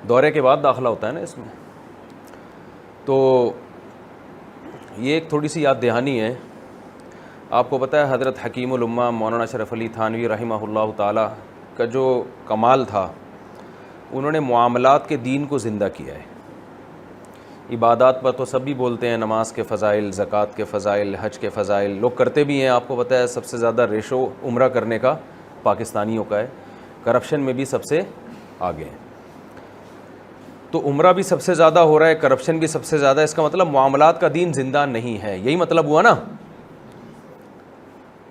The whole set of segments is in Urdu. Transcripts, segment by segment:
دورے کے بعد داخلہ ہوتا ہے نا اس میں. تو یہ ایک تھوڑی سی یاد دہانی ہے. آپ کو پتہ ہے حضرت حکیم الامہ مولانا اشرف علی تھانوی رحمہ اللہ تعالی کا جو کمال تھا, انہوں نے معاملات کے دین کو زندہ کیا ہے. عبادات پر تو سب بھی بولتے ہیں, نماز کے فضائل, زکوٰۃ کے فضائل, حج کے فضائل لوگ کرتے بھی ہیں. آپ کو پتہ ہے سب سے زیادہ ریشو عمرہ کرنے کا پاکستانیوں کا ہے, کرپشن میں بھی سب سے آگے ہیں. تو عمرہ بھی سب سے زیادہ ہو رہا ہے, کرپشن بھی سب سے زیادہ. اس کا مطلب معاملات کا دین زندہ نہیں ہے, یہی مطلب ہوا نا.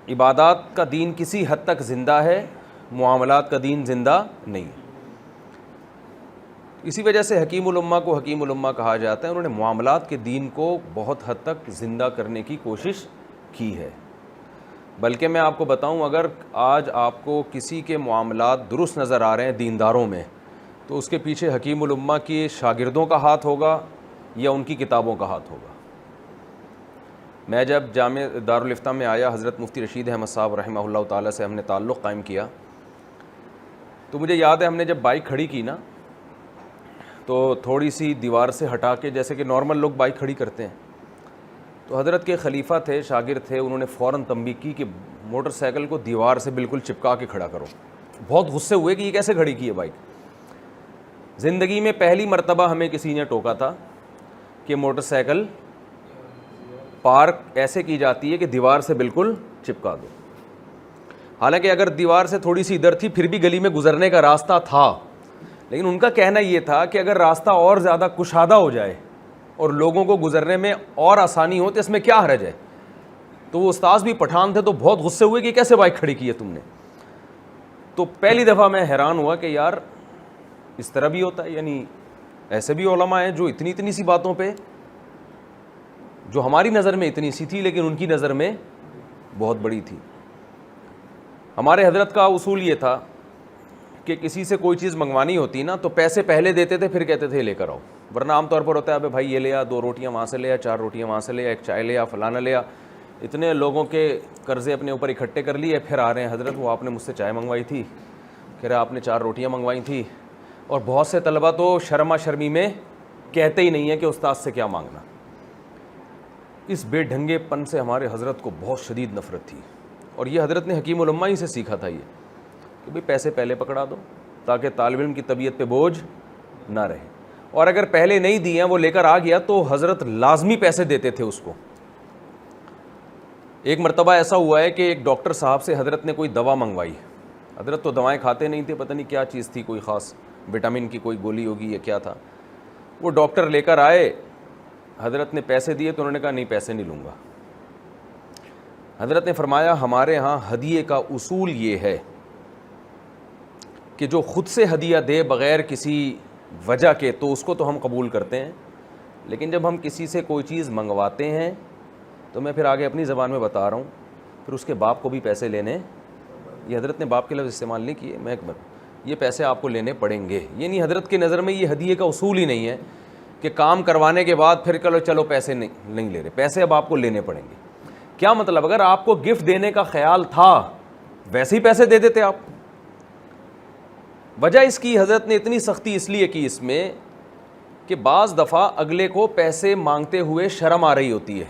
عبادات کا دین کسی حد تک زندہ ہے, معاملات کا دین زندہ نہیں ہے. اسی وجہ سے حکیم الامہ کو حکیم الامہ کہا جاتا ہے. انہوں نے معاملات کے دین کو بہت حد تک زندہ کرنے کی کوشش کی ہے. بلکہ میں آپ کو بتاؤں, اگر آج آپ کو کسی کے معاملات درست نظر آ رہے ہیں دینداروں میں, تو اس کے پیچھے حکیم الامہ کے شاگردوں کا ہاتھ ہوگا یا ان کی کتابوں کا ہاتھ ہوگا. میں جب جامع دارالافتاء میں آیا, حضرت مفتی رشید احمد صاحب رحمہ اللہ تعالیٰ سے ہم نے تعلق قائم کیا, تو مجھے یاد ہے ہم نے جب بائک کھڑی کی نا, تو تھوڑی سی دیوار سے ہٹا کے, جیسے کہ نارمل لوگ بائک کھڑی کرتے ہیں, تو حضرت کے خلیفہ تھے, شاگرد تھے, انہوں نے فوراً تنبیہ کی کہ موٹر سائیکل کو دیوار سے بالکل چپکا کے کھڑا کرو. بہت غصے ہوئے کہ یہ کیسے کھڑی کی ہے بائک. زندگی میں پہلی مرتبہ ہمیں کسی نے ٹوکا تھا کہ موٹر سائیکل پارک ایسے کی جاتی ہے کہ دیوار سے بالکل چپکا دو. حالانکہ اگر دیوار سے تھوڑی سی ادھر تھی پھر بھی گلی میں گزرنے کا راستہ تھا, لیکن ان کا کہنا یہ تھا کہ اگر راستہ اور زیادہ کشادہ ہو جائے اور لوگوں کو گزرنے میں اور آسانی ہو تو اس میں کیا حرج ہے. تو وہ استاذ بھی پٹھان تھے, تو بہت غصے ہوئے کہ کیسے بائک کھڑی کی ہے تم نے. تو پہلی دفعہ میں حیران ہوا کہ یار اس طرح بھی ہوتا ہے, یعنی ایسے بھی علماء ہیں جو اتنی سی باتوں پہ, جو ہماری نظر میں اتنی سی تھی لیکن ان کی نظر میں بہت بڑی تھی. ہمارے حضرت کا اصول یہ تھا کہ کسی سے کوئی چیز منگوانی ہوتی نا تو پیسے پہلے دیتے تھے, پھر کہتے تھے لے کر آؤ. ورنہ عام طور پر ہوتا ہے ابے بھائی یہ لے آ, 2 روٹیاں وہاں سے لے آ, 4 روٹیاں وہاں سے لے آ, ایک چائے لے آ, فلانا لے آ. اتنے لوگوں کے قرضے اپنے اوپر اکٹھے کر لیے, پھر آ رہے ہیں حضرت وہ آپ نے مجھ سے چائے منگوائی تھی, کہہ رہے آپ نے 4 روٹیاں منگوائی تھی. اور بہت سے طلبہ تو شرما شرمی میں کہتے ہی نہیں ہیں کہ استاد سے کیا مانگنا. اس بے ڈھنگے پن سے ہمارے حضرت کو بہت شدید نفرت تھی, اور یہ حضرت نے حکیم الامہ ہی سے سیکھا تھا یہ کہ بھئی پیسے پہلے پکڑا دو تاکہ طالب علم کی طبیعت پہ بوجھ نہ رہے. اور اگر پہلے نہیں دیے ہیں, وہ لے کر آ گیا, تو حضرت لازمی پیسے دیتے تھے اس کو. ایک مرتبہ ایسا ہوا ہے کہ ایک ڈاکٹر صاحب سے حضرت نے کوئی دوا منگوائی. حضرت تو دوائیں کھاتے نہیں تھے, پتہ نہیں کیا چیز تھی, کوئی خاص وٹامن کی کوئی گولی ہوگی یا کیا تھا. وہ ڈاکٹر لے کر آئے, حضرت نے پیسے دیے تو انہوں نے کہا نہیں پیسے نہیں لوں گا. حضرت نے فرمایا ہمارے ہاں ہدیے کا اصول یہ ہے کہ جو خود سے ہدیہ دے بغیر کسی وجہ کے تو اس کو تو ہم قبول کرتے ہیں, لیکن جب ہم کسی سے کوئی چیز منگواتے ہیں تو میں پھر آگے اپنی زبان میں بتا رہا ہوں, پھر اس کے باپ کو بھی پیسے لینے, یہ حضرت نے باپ کے لفظ استعمال نہیں کیے, یہ پیسے آپ کو لینے پڑیں گے. یعنی حضرت کی نظر میں یہ ہدیے کا اصول ہی نہیں ہے کہ کام کروانے کے بعد پھر چلو پیسے نہیں لے رہے, پیسے اب آپ کو لینے پڑیں گے. کیا مطلب, اگر آپ کو گفٹ دینے کا خیال تھا ویسے ہی پیسے دے دیتے آپ. وجہ اس کی حضرت نے اتنی سختی اس لیے کی اس میں کہ بعض دفعہ اگلے کو پیسے مانگتے ہوئے شرم آ رہی ہوتی ہے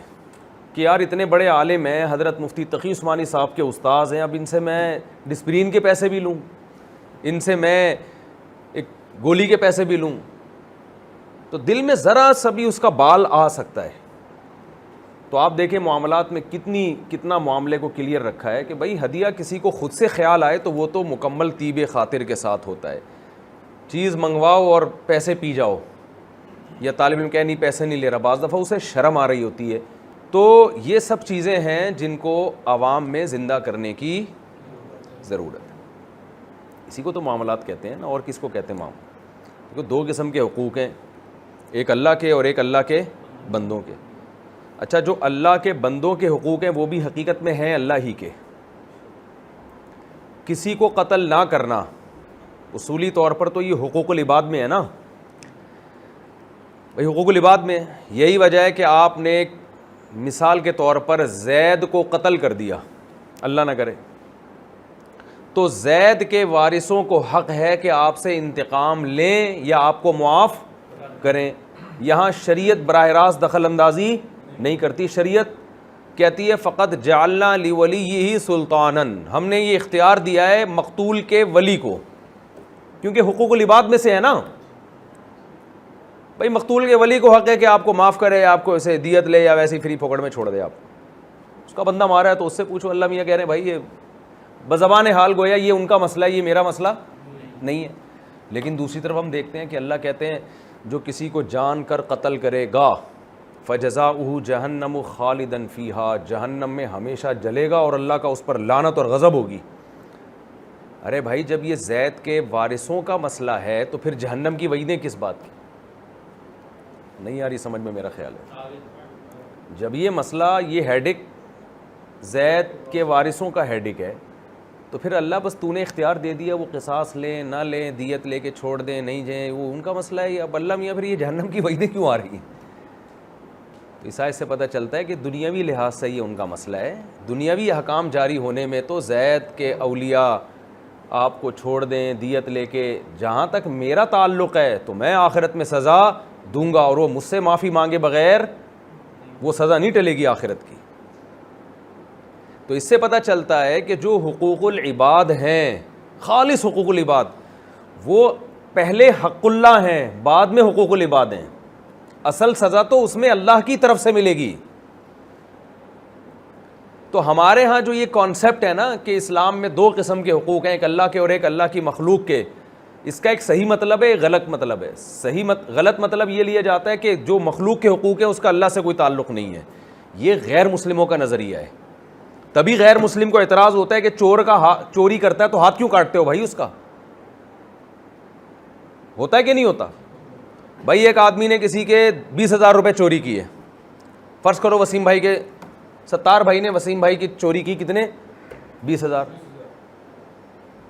کہ یار اتنے بڑے عالم ہیں, حضرت مفتی تقی عثمانی صاحب کے استاذ ہیں, اب ان سے میں ڈسپرین کے پیسے بھی لوں, ان سے میں ایک گولی کے پیسے بھی لوں, تو دل میں ذرا سا بھی اس کا بال آ سکتا ہے. تو آپ دیکھیں معاملات میں کتنا معاملے کو کلیئر رکھا ہے کہ بھائی ہدیہ کسی کو خود سے خیال آئے تو وہ تو مکمل طیب خاطر کے ساتھ ہوتا ہے. چیز منگواؤ اور پیسے پی جاؤ, یا طالب علم کہے نہیں پیسے نہیں لے رہا, بعض دفعہ اسے شرم آ رہی ہوتی ہے. تو یہ سب چیزیں ہیں جن کو عوام میں زندہ کرنے کی ضرورت ہے. اسی کو تو معاملات کہتے ہیں نا, اور کس کو کہتے ہیں معاملات. دیکھو 2 قسم کے حقوق ہیں, ایک اللہ کے اور ایک اللہ کے بندوں کے. اچھا, جو اللہ کے بندوں کے حقوق ہیں وہ بھی حقیقت میں ہیں اللہ ہی کے. کسی کو قتل نہ کرنا اصولی طور پر تو یہ حقوق العباد میں ہے نا, بھائی حقوق العباد میں. یہی وجہ ہے کہ آپ نے مثال کے طور پر زید کو قتل کر دیا, اللہ نہ کرے, تو زید کے وارثوں کو حق ہے کہ آپ سے انتقام لیں یا آپ کو معاف کریں. یہاں شریعت براہ راست دخل اندازی نہیں کرتی. شریعت کہتی ہے فقط جعلنا لولیہ سلطانا، ہم نے یہ اختیار دیا ہے مقتول کے ولی کو، کیونکہ حقوق العباد میں سے ہے نا بھائی. مقتول کے ولی کو حق ہے کہ آپ کو معاف کرے، آپ کو اسے دیت لے یا ویسے فری پھوکڑ میں چھوڑ دے. آپ اس کا بندہ مارا ہے تو اس سے پوچھو. اللہ میاں کہہ رہے ہیں بھائی یہ بزبان حال گویا یہ ان کا مسئلہ ہے، یہ میرا مسئلہ نہیں ہے. لیکن دوسری طرف ہم دیکھتے ہیں کہ اللہ کہتے ہیں جو کسی کو جان کر قتل کرے گا فجزاؤہ جہنم خالدا فیہا، جہنم میں ہمیشہ جلے گا اور اللہ کا اس پر لعنت اور غضب ہوگی. ارے بھائی جب یہ زید کے وارثوں کا مسئلہ ہے تو پھر جہنم کی وعیدیں کس بات کی؟ نہیں آ رہی سمجھ میں میرا خیال ہے. جب یہ مسئلہ یہ ہیڈک زید کے وارثوں کا ہیڈک ہے تو پھر اللہ بس تو نے اختیار دے دیا وہ قصاص لیں نہ لیں، دیت لے کے چھوڑ دیں نہیں جائیں، وہ ان کا مسئلہ ہے. اب اللہ میاں پھر یہ جہنم کی وعیدیں کیوں آ رہی ہیں؟ تو اس آیت سے پتہ چلتا ہے کہ دنیاوی لحاظ سے یہ ان کا مسئلہ ہے. دنیاوی احکام جاری ہونے میں تو زید کے اولیاء آپ کو چھوڑ دیں دیت لے کے، جہاں تک میرا تعلق ہے تو میں آخرت میں سزا دوں گا، اور وہ مجھ سے معافی مانگے بغیر وہ سزا نہیں ٹلے گی آخرت کی. تو اس سے پتہ چلتا ہے کہ جو حقوق العباد ہیں، خالص حقوق العباد، وہ پہلے حق اللہ ہیں بعد میں حقوق العباد ہیں. اصل سزا تو اس میں اللہ کی طرف سے ملے گی. تو ہمارے ہاں جو یہ کانسیپٹ ہے نا کہ اسلام میں دو قسم کے حقوق ہیں، ایک اللہ کے اور ایک اللہ کی مخلوق کے، اس کا ایک صحیح مطلب ہے ایک غلط مطلب ہے. غلط مطلب یہ لیا جاتا ہے کہ جو مخلوق کے حقوق ہیں اس کا اللہ سے کوئی تعلق نہیں ہے. یہ غیر مسلموں کا نظریہ ہے. تبھی غیر مسلم کو اعتراض ہوتا ہے کہ چور کا چوری کرتا ہے تو ہاتھ کیوں کاٹتے ہو بھائی؟ اس کا ہوتا ہے کہ نہیں ہوتا؟ بھائی ایک آدمی نے کسی کے 20,000 روپے چوری کیے، فرض کرو وسیم بھائی کے، ستار بھائی نے وسیم بھائی کی چوری کی، کتنے؟ 20,000.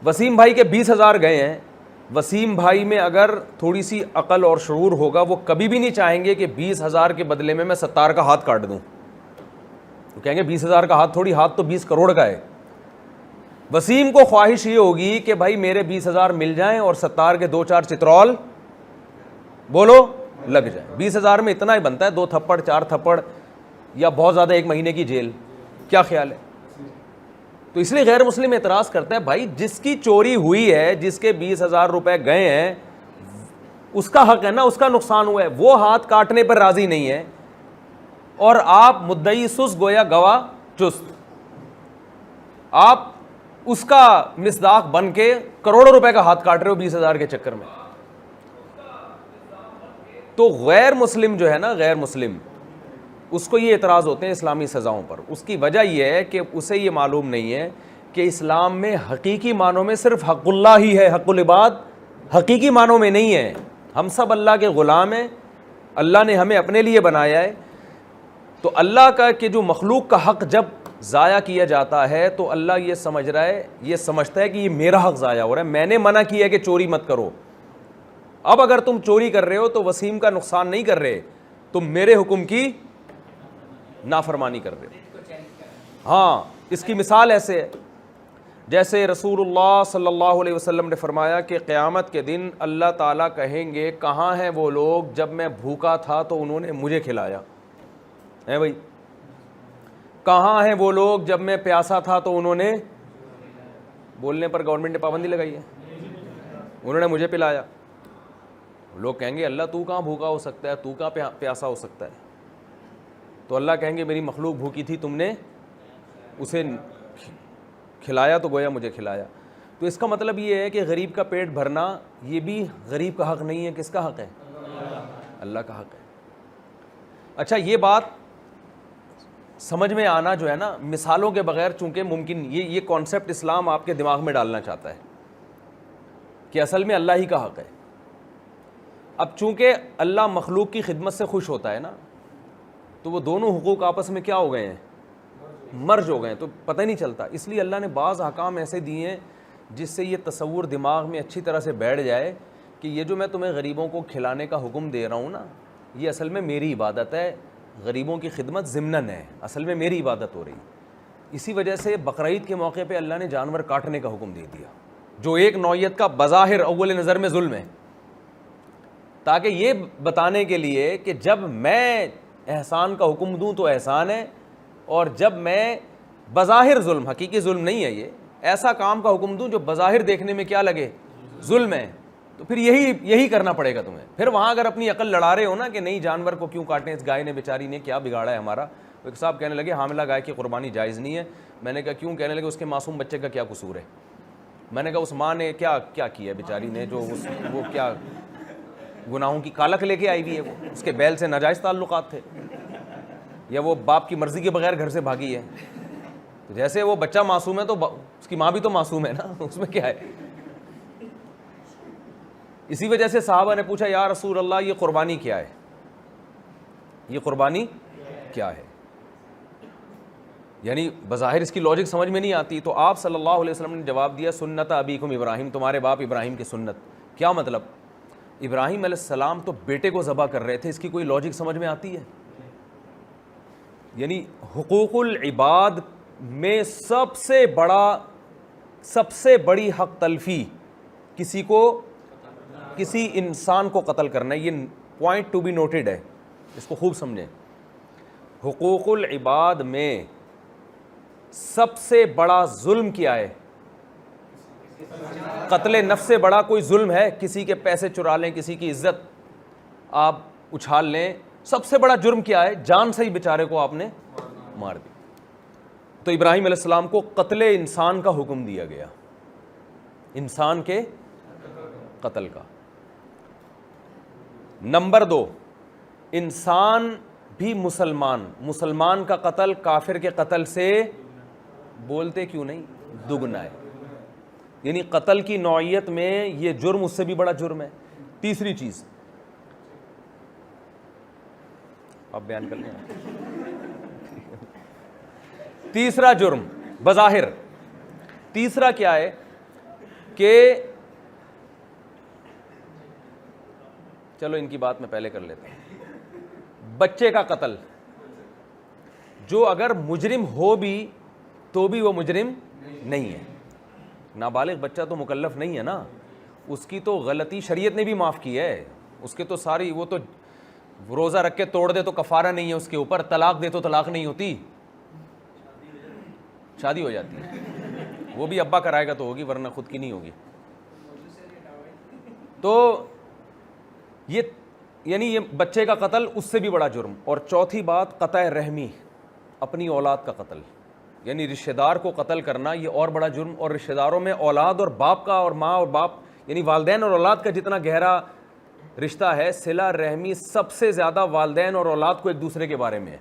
وسیم بھائی کے 20,000 گئے ہیں. وسیم بھائی میں اگر تھوڑی سی عقل اور شعور ہوگا وہ کبھی بھی نہیں چاہیں گے کہ 20,000 کے بدلے میں ستار کا ہاتھ کاٹ دوں. تو کہیں گے 20,000 کا ہاتھ تھوڑی، ہاتھ تو 20 کروڑ کا ہے. وسیم کو خواہش یہ ہوگی کہ بھائی میرے 20,000 مل جائیں اور ستار کے 2-4 چترول بولو لگ جائے. 20,000 میں اتنا ہی بنتا ہے، 2 تھپڑ 4 تھپڑ یا بہت زیادہ 1 مہینے کی جیل. کیا خیال ہے؟ تو اس لیے غیر مسلم اعتراض کرتا ہے بھائی جس کی چوری ہوئی ہے، جس کے 20,000 روپے گئے ہیں، اس کا حق ہے نا، اس کا نقصان ہوا ہے، وہ ہاتھ کاٹنے پر راضی نہیں ہے، اور آپ مدعی سست گویا گواہ چست، آپ اس کا مصداق بن کے کروڑوں روپے کا ہاتھ کاٹ رہے ہو 20,000 کے چکر میں. تو غیر مسلم جو ہے نا، غیر مسلم، اس کو یہ اعتراض ہوتے ہیں اسلامی سزاؤں پر. اس کی وجہ یہ ہے کہ اسے یہ معلوم نہیں ہے کہ اسلام میں حقیقی معنوں میں صرف حق اللہ ہی ہے، حق العباد حقیقی معنوں میں نہیں ہے. ہم سب اللہ کے غلام ہیں، اللہ نے ہمیں اپنے لیے بنایا ہے. تو اللہ کا کہ جو مخلوق کا حق جب ضائع کیا جاتا ہے تو اللہ یہ سمجھ رہا ہے، یہ سمجھتا ہے کہ یہ میرا حق ضائع ہو رہا ہے، میں نے منع کیا ہے کہ چوری مت کرو. اب اگر تم چوری کر رہے ہو تو وسیم کا نقصان نہیں کر رہے، تم میرے حکم کی نافرمانی کر رہے ہو. ہاں اس کی مثال ایسے ہے جیسے رسول اللہ صلی اللہ علیہ وسلم نے فرمایا کہ قیامت کے دن اللہ تعالیٰ کہیں گے کہاں ہیں وہ لوگ جب میں بھوکا تھا تو انہوں نے مجھے کھلایا ہے بھائی، کہاں ہیں وہ لوگ جب میں پیاسا تھا تو انہوں نے، بولنے پر گورنمنٹ نے پابندی لگائی ہے، انہوں نے مجھے پلایا. لوگ کہیں گے اللہ تو کہاں بھوکا ہو سکتا ہے، تو کہاں پیاسا ہو سکتا ہے؟ تو اللہ کہیں گے میری مخلوق بھوکی تھی، تم نے اسے کھلایا تو گویا مجھے کھلایا. تو اس کا مطلب یہ ہے کہ غریب کا پیٹ بھرنا یہ بھی غریب کا حق نہیں ہے، کس کا حق ہے؟ اللہ کا حق ہے. اچھا یہ بات سمجھ میں آنا جو ہے نا مثالوں کے بغیر، چونکہ ممکن یہ کانسیپٹ اسلام آپ کے دماغ میں ڈالنا چاہتا ہے کہ اصل میں اللہ ہی کا حق ہے. اب چونکہ اللہ مخلوق کی خدمت سے خوش ہوتا ہے نا، تو وہ دونوں حقوق آپس میں کیا ہو گئے ہیں؟ مرج ہو گئے ہیں، تو پتہ ہی نہیں چلتا. اس لیے اللہ نے بعض احکام ایسے دیے ہیں جس سے یہ تصور دماغ میں اچھی طرح سے بیٹھ جائے کہ یہ جو میں تمہیں غریبوں کو کھلانے کا حکم دے رہا ہوں نا، یہ اصل میں میری عبادت ہے، غریبوں کی خدمت ضمناً ہے، اصل میں میری عبادت ہو رہی. اسی وجہ سے بقرعید کے موقع پہ اللہ نے جانور کاٹنے کا حکم دے دیا، جو ایک نوعیت کا بظاہر اول نظر میں ظلم ہے، تاکہ یہ بتانے کے لیے کہ جب میں احسان کا حکم دوں تو احسان ہے، اور جب میں بظاہر ظلم، حقیقی ظلم نہیں ہے یہ، ایسا کام کا حکم دوں جو بظاہر دیکھنے میں کیا لگے ظلم ہے، تو پھر یہی کرنا پڑے گا تمہیں۔ پھر وہاں اگر اپنی عقل لڑا رہے ہو نا کہ نہیں جانور کو کیوں کاٹیں، اس گائے نے بیچاری نے کیا بگاڑا ہے ہمارا، ایک صاحب کہنے لگے حاملہ گائے کی قربانی جائز نہیں ہے، میں نے کہا کیوں؟ کہنے لگے اس کے معصوم بچے کا کیا قصور ہے؟ میں نے کہا اس ماں نے کیا کیا بیچاری نے، جو وہ کیا گناہوں کی کالک لے کے آئی ہوئی ہے، وہ اس کے بیل سے ناجائز تعلقات تھے، یا وہ باپ کی مرضی کے بغیر گھر سے بھاگی ہے؟ جیسے وہ بچہ معصوم ہے تو اس کی ماں بھی تو معصوم ہے نا، اس میں کیا ہے؟ اسی وجہ سے صحابہ نے پوچھا یا رسول اللہ یہ قربانی کیا ہے، یہ قربانی کیا ہے؟ یعنی بظاہر اس کی لاجک سمجھ میں نہیں آتی، تو آپ صلی اللہ علیہ وسلم نے جواب دیا سنت ابیکم ابراہیم، تمہارے باپ ابراہیم کی سنت۔ کیا مطلب؟ ابراہیم علیہ السلام تو بیٹے کو ذبح کر رہے تھے، اس کی کوئی لاجک سمجھ میں آتی ہے؟ یعنی حقوق العباد میں سب سے بڑی حق تلفی کسی انسان کو قتل کرنا ہے، یہ پوائنٹ ٹو بی نوٹڈ ہے، اس کو خوب سمجھیں۔ حقوق العباد میں سب سے بڑا ظلم کیا ہے؟ قتل نفس سے بڑا کوئی ظلم ہے؟ کسی کے پیسے چرا لیں، کسی کی عزت آپ اچھال لیں، سب سے بڑا جرم کیا ہے؟ جان سے ہی بیچارے کو آپ نے مار دی۔ تو ابراہیم علیہ السلام کو قتل انسان کا حکم دیا گیا، انسان کے قتل کا۔ نمبر 2، انسان بھی مسلمان کا قتل کافر کے قتل سے بولتے کیوں نہیں؟ دگنا ہے، یعنی قتل کی نوعیت میں یہ جرم اس سے بھی بڑا جرم ہے۔ تیسری چیز آپ بیان کر لیں، تیسرا جرم بظاہر، تیسرا کیا ہے کہ چلو ان کی بات میں پہلے کر لیتا ہوں، بچے کا قتل، جو اگر مجرم ہو بھی تو بھی وہ مجرم نہیں ہے، نابالغ بچہ تو مکلف نہیں ہے نا، اس کی تو غلطی شریعت نے بھی معاف کی ہے، اس کے تو ساری، وہ تو روزہ رکھ کے توڑ دے تو کفارہ نہیں ہے اس کے اوپر، طلاق دے تو طلاق نہیں ہوتی، شادی ہو جاتی ہے، وہ بھی ابا کرائے گا تو ہوگی ورنہ خود کی نہیں ہوگی۔ تو یہ یعنی یہ بچے کا قتل اس سے بھی بڑا جرم۔ اور چوتھی بات قطع رحمی، اپنی اولاد کا قتل، یعنی رشتہ دار کو قتل کرنا یہ اور بڑا جرم، اور رشتہ داروں میں اولاد اور باپ کا، اور ماں اور باپ یعنی والدین اور اولاد کا جتنا گہرا رشتہ ہے، صلہ رحمی سب سے زیادہ والدین اور اولاد کو ایک دوسرے کے بارے میں ہے۔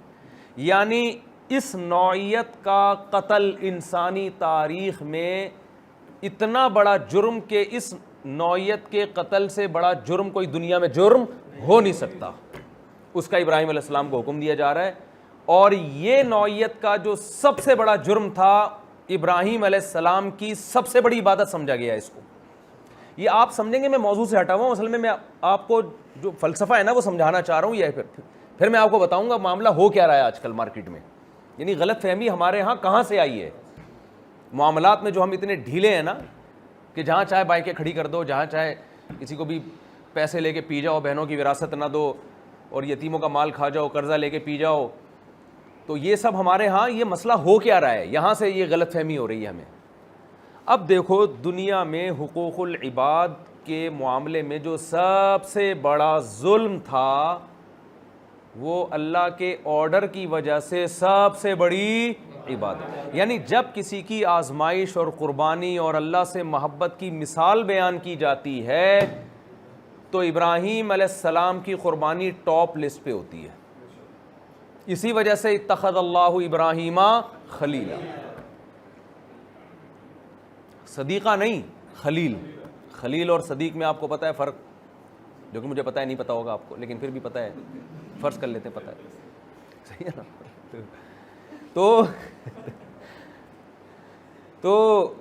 یعنی اس نوعیت کا قتل انسانی تاریخ میں اتنا بڑا جرم کہ اس نوعیت کے قتل سے بڑا جرم کوئی دنیا میں جرم ہو نہیں سکتا، اس کا ابراہیم علیہ السلام کو حکم دیا جا رہا ہے۔ اور یہ نوعیت کا جو سب سے بڑا جرم تھا، ابراہیم علیہ السلام کی سب سے بڑی عبادت سمجھا گیا ہے اس کو۔ یہ آپ سمجھیں گے میں موضوع سے ہٹا ہوا ہوں، اصل میں آپ کو جو فلسفہ ہے نا وہ سمجھانا چاہ رہا ہوں، یہ پھر میں آپ کو بتاؤں گا معاملہ ہو کیا رہا ہے آج کل مارکیٹ میں، یعنی غلط فہمی ہمارے ہاں کہاں سے آئی ہے۔ معاملات میں جو ہم اتنے ڈھیلے ہیں نا کہ جہاں چاہے بائکیں کھڑی کر دو، جہاں چاہے کسی کو بھی پیسے لے کے پی جاؤ، بہنوں کی وراثت نہ دو اور یتیموں کا مال کھا جاؤ، قرضہ لے کے پی جاؤ، تو یہ سب ہمارے ہاں یہ مسئلہ ہو کیا رہا ہے، یہاں سے یہ غلط فہمی ہو رہی ہے ہمیں۔ اب دیکھو دنیا میں حقوق العباد کے معاملے میں جو سب سے بڑا ظلم تھا وہ اللہ کے آرڈر کی وجہ سے سب سے بڑی عبادت، یعنی جب کسی کی آزمائش اور قربانی اور اللہ سے محبت کی مثال بیان کی جاتی ہے تو ابراہیم علیہ السلام کی قربانی ٹاپ لسٹ پہ ہوتی ہے۔ اسی وجہ سے اتخذ اللہ ابراہیم خلیلا، صدیقہ نہیں خلیل۔ خلیل اور صدیق میں آپ کو پتہ ہے فرق، جو کہ مجھے پتہ ہے نہیں پتہ ہوگا آپ کو، لیکن پھر بھی پتہ ہے، فرض کر لیتے ہیں پتہ ہے، صحیح ہے نا؟ تو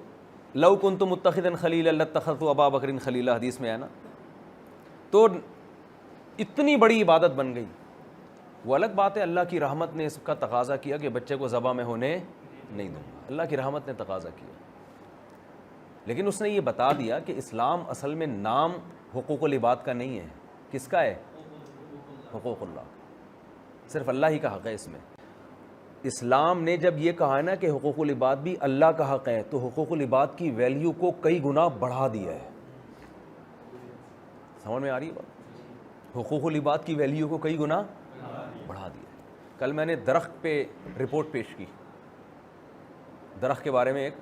لو کنت متخذا خلیلا لاتخذت ابا بکر خلیلا، حدیث میں ہے نا۔ تو اتنی بڑی عبادت بن گئی۔ وہ الگ بات ہے اللہ کی رحمت نے اس کا تقاضا کیا کہ بچے کو ذبح میں ہونے نہیں دوں گا. اللہ کی رحمت نے تقاضا کیا, لیکن اس نے یہ بتا دیا کہ اسلام اصل میں نام حقوق العباد کا نہیں ہے. کس کا ہے؟ حقوق اللہ. صرف اللہ ہی کا حق ہے اس میں. اسلام نے جب یہ کہا ہے نا کہ حقوق العباد بھی اللہ کا حق ہے, تو حقوق العباد کی ویلیو کو کئی گنا بڑھا دیا ہے. سمجھ میں آ رہی ہے بات؟ حقوق العباد کی ویلیو کو کئی گنا بڑھا دیا. کل میں نے درخت پہ رپورٹ پیش کی, درخت کے بارے میں ایک,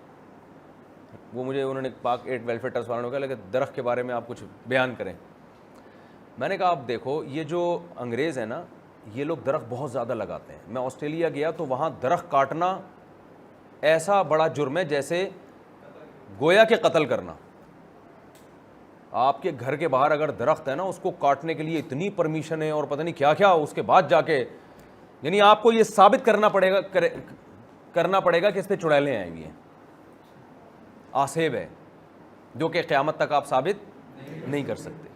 وہ مجھے انہوں نے پاک ایڈ ویلفیئر ٹرسٹ والوں نے کہا کہ درخت کے بارے میں آپ کچھ بیان کریں. میں نے کہا آپ دیکھو, یہ جو انگریز ہیں نا, یہ لوگ درخت بہت زیادہ لگاتے ہیں. میں آسٹریلیا گیا تو وہاں درخت کاٹنا ایسا بڑا جرم ہے جیسے گویا کہ قتل کرنا. آپ کے گھر کے باہر اگر درخت ہے نا, اس کو کاٹنے کے لیے اتنی پرمیشن ہے اور پتہ نہیں کیا کیا, اس کے بعد جا کے یعنی آپ کو یہ ثابت کرنا پڑے گا کہ اس پہ چڑیلیں آئیں گی, آسیب ہے, جو کہ قیامت تک آپ ثابت نہیں کر سکتے.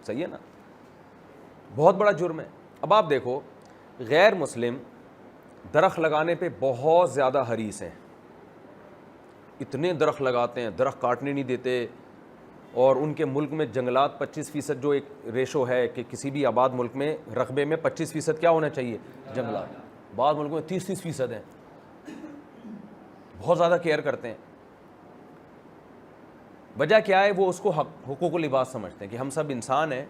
صحیح ہے نا؟ بہت بڑا جرم ہے. اب آپ دیکھو, غیر مسلم درخت لگانے پہ بہت زیادہ حریص ہیں, اتنے درخت لگاتے ہیں, درخت کاٹنے نہیں دیتے. اور ان کے ملک میں جنگلات 25% جو ایک ریشو ہے کہ کسی بھی آباد ملک میں رقبے میں 25% کیا ہونا چاہیے؟ جنگلات. بعض ملکوں میں 30% ہیں. بہت زیادہ کیئر کرتے ہیں. وجہ کیا ہے؟ وہ اس کو حقوق العباد سمجھتے ہیں کہ ہم سب انسان ہیں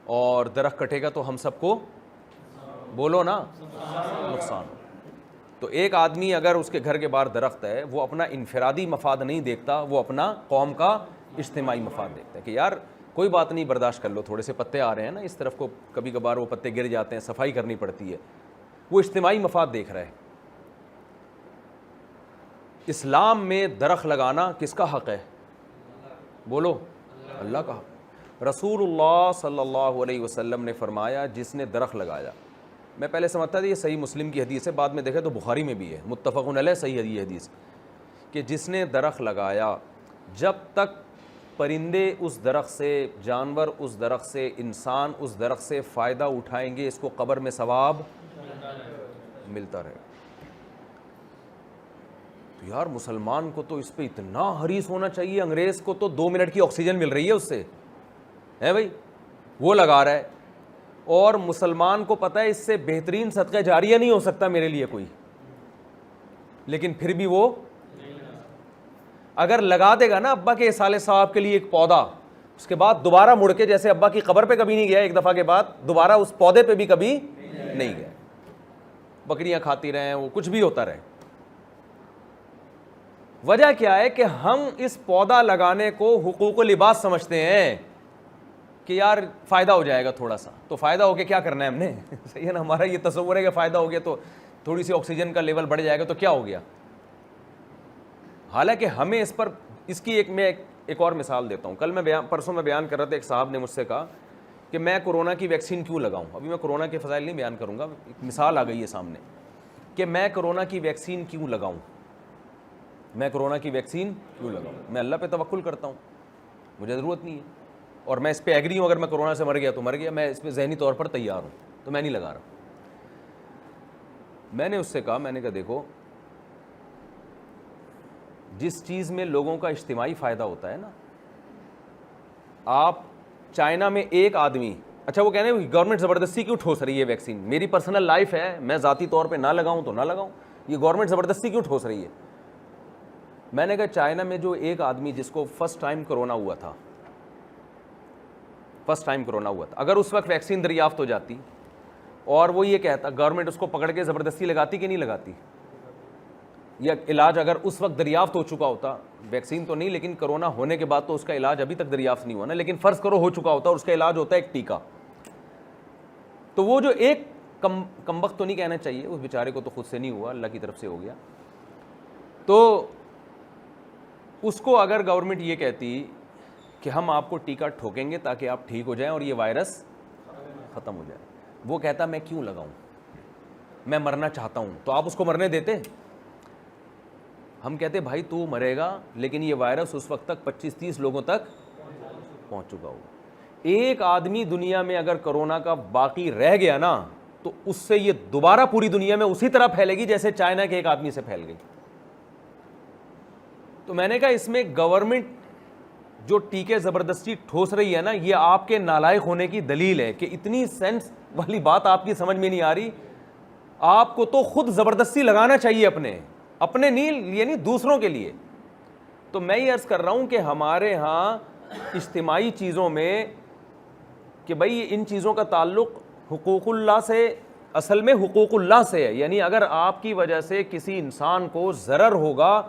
اور درخت کٹے گا تو ہم سب کو, بولو نا, نقصان. تو ایک آدمی اگر اس کے گھر کے باہر درخت ہے, وہ اپنا انفرادی مفاد نہیں دیکھتا, وہ اپنا قوم کا اجتماعی مفاد دیکھتا ہے کہ یار کوئی بات نہیں, برداشت کر لو, تھوڑے سے پتے آ رہے ہیں نا اس طرف کو, کبھی کبھار وہ پتے گر جاتے ہیں, صفائی کرنی پڑتی ہے. وہ اجتماعی مفاد دیکھ رہا ہے. اسلام میں درخت لگانا کس کا حق ہے؟ بولو, اللہ کا حق. رسول اللہ صلی اللہ علیہ وسلم نے فرمایا جس نے درخت لگایا, میں پہلے سمجھتا تھا یہ صحیح مسلم کی حدیث ہے, بعد میں دیکھا تو بخاری میں بھی ہے, متفق علیہ صحیح حدیث, کہ جس نے درخت لگایا, جب تک پرندے اس درخت سے, جانور اس درخت سے, انسان اس درخت سے فائدہ اٹھائیں گے, اس کو قبر میں ثواب ملتا رہے. تو یار مسلمان کو تو اس پہ اتنا حریص ہونا چاہیے. انگریز کو تو 2 منٹ کی آکسیجن مل رہی ہے اس سے, ہے بھائی, وہ لگا رہا ہے. اور مسلمان کو پتہ ہے اس سے بہترین صدقہ جاریہ نہیں ہو سکتا میرے لیے کوئی, لیکن پھر بھی وہ اگر لگا دے گا نا ابا کے سالے صاحب کے لیے ایک پودا, اس کے بعد دوبارہ مڑ کے, جیسے ابا کی قبر پہ کبھی نہیں گیا ایک دفعہ کے بعد, دوبارہ اس پودے پہ بھی کبھی نہیں گیا. بکریاں کھاتی رہیں, وہ کچھ بھی ہوتا رہے. وجہ کیا ہے کہ ہم اس پودا لگانے کو حقوق العباد سمجھتے ہیں کہ یار فائدہ ہو جائے گا تھوڑا سا, تو فائدہ ہو کے کیا کرنا ہے ہم نے؟ صحیح ہے نا, ہمارا یہ تصور ہے کہ فائدہ ہو گیا تو تھوڑی سی آکسیجن کا لیول بڑھ جائے گا تو کیا ہو گیا. حالانکہ ہمیں اس پر, اس کی ایک اور مثال دیتا ہوں. کل میں پرسوں میں بیان کر رہا تھا, ایک صاحب نے مجھ سے کہا کہ میں کورونا کی ویکسین کیوں لگاؤں. ابھی میں کورونا کے فضائل نہیں بیان کروں گا, ایک مثال آ گئی ہے سامنے کہ میں کورونا کی ویکسین کیوں لگاؤں, میں کورونا کی ویکسین کیوں لگاؤں. میں اللہ پہ توکل کرتا ہوں, مجھے ضرورت نہیں ہے, اور میں اس پہ ایگری ہوں, اگر میں کورونا سے مر گیا تو مر گیا, میں اس پہ ذہنی طور پر تیار ہوں, تو میں نہیں لگا رہا. میں نے اس سے کہا, میں نے کہا دیکھو, جس چیز میں لوگوں کا اجتماعی فائدہ ہوتا ہے نا, آپ چائنا میں ایک آدمی, اچھا وہ کہنے گورنمنٹ زبردستی کیوں ٹھوس رہی ہے ویکسین, میری پرسنل لائف ہے, میں ذاتی طور پہ نہ لگاؤں تو نہ لگاؤں, یہ گورنمنٹ زبردستی کیوں ٹھوس رہی ہے. میں نے کہا چائنا میں جو ایک آدمی جس کو فرسٹ ٹائم کرونا ہوا تھا, اگر اس وقت ویکسین دریافت ہو جاتی اور وہ یہ کہتا, گورنمنٹ اس کو پکڑ کے زبردستی لگاتی کہ نہیں لگاتی, یا علاج اگر اس وقت دریافت ہو چکا ہوتا, ویکسین تو نہیں لیکن کرونا ہونے کے بعد تو اس کا علاج ابھی تک دریافت نہیں ہوا نا, لیکن فرض کرو ہو چکا ہوتا اور اس کا علاج ہوتا ہے ایک ٹیکہ, تو وہ جو ایک کمبخت تو نہیں کہنا چاہیے, اس بیچارے کو تو خود سے نہیں ہوا, اللہ کی طرف سے ہو گیا, تو اس کو اگر گورنمنٹ یہ کہتی کہ ہم آپ کو ٹیکہ ٹھوکیں گے تاکہ آپ ٹھیک ہو جائیں اور یہ وائرس ختم ہو جائے, وہ کہتا میں کیوں لگاؤں, میں مرنا چاہتا ہوں, تو آپ اس کو مرنے دیتے؟ ہم کہتے بھائی تو مرے گا, لیکن یہ وائرس اس وقت تک 25-30 لوگوں تک پہنچ چکا ہوگا. ایک آدمی دنیا میں اگر کرونا کا باقی رہ گیا نا, تو اس سے یہ دوبارہ پوری دنیا میں اسی طرح پھیلے گی جیسے چائنا کے ایک آدمی سے پھیل گئی. تو میں نے کہا اس میں گورنمنٹ جو ٹیکے زبردستی ٹھوس رہی ہے نا, یہ آپ کے نالائق ہونے کی دلیل ہے کہ اتنی سینس والی بات آپ کی سمجھ میں نہیں آ رہی. آپ کو تو خود زبردستی لگانا چاہیے اپنے نہیں, یعنی دوسروں کے لیے. تو میں یہ عرض کر رہا ہوں کہ ہمارے ہاں اجتماعی چیزوں میں کہ بھائی ان چیزوں کا تعلق حقوق اللہ سے, اصل میں حقوق اللہ سے ہے. یعنی اگر آپ کی وجہ سے کسی انسان کو ضرر ہوگا